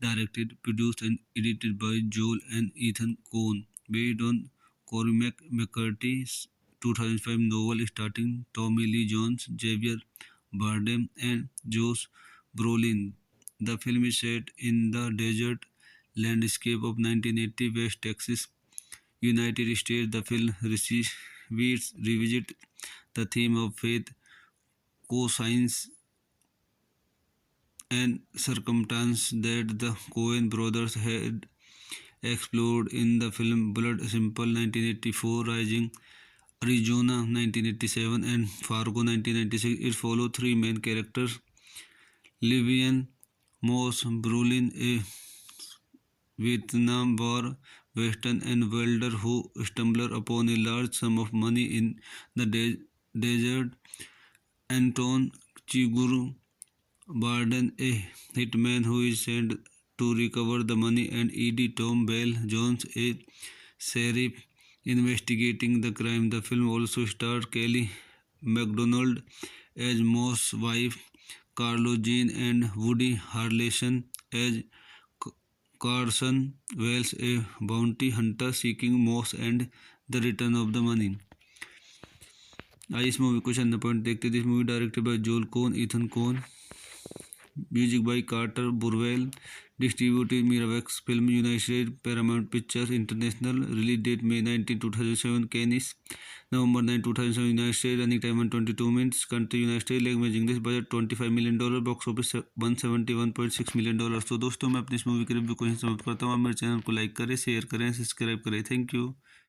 directed, produced and edited by Joel and Ethan Coen, based on Cormac McCarthy's 2005 novel starring Tommy Lee Jones, Javier Bardem and Josh Brolin. The film is set in the desert landscape of 1980 West Texas, United States. The film revisits the theme of faith, co-science, an circumstance that the Coen brothers had explored in the film Blood Simple 1984, Rising Arizona 1987, and Fargo 1996. It follows three main characters: Livian Moss Brolin, a Vietnam War veteran, and Welder, who stumbles upon a large sum of money in the desert. Anton Chigurh Barden, a hitman who is sent to recover the money, and Edie Tom Bell Jones, a sheriff investigating the crime. The film also stars Kelly MacDonald as Moss' wife, Carlo Jean, and Woody Harrelson as Carson Wells, a bounty hunter seeking Moss and the return of the money. आइए इस movie को चंद point देखते थे। This movie directed by Joel Coen, Ethan Coen, music by Carter Burwell, distributed Miramax film, United States, Paramount Pictures International, release date May 19, 2007, Cannes, November 9, 2007, United States, running time 22 minutes, country United States, language English, budget $25 million, box office $171.6 million. तो दोस्तों मैं अपनी इस movie के review को यहीं समाप्त करता हूँ। आप मेरे चैनल को लाइक करें, शेयर करें, सब्सक्राइब करें। Thank you.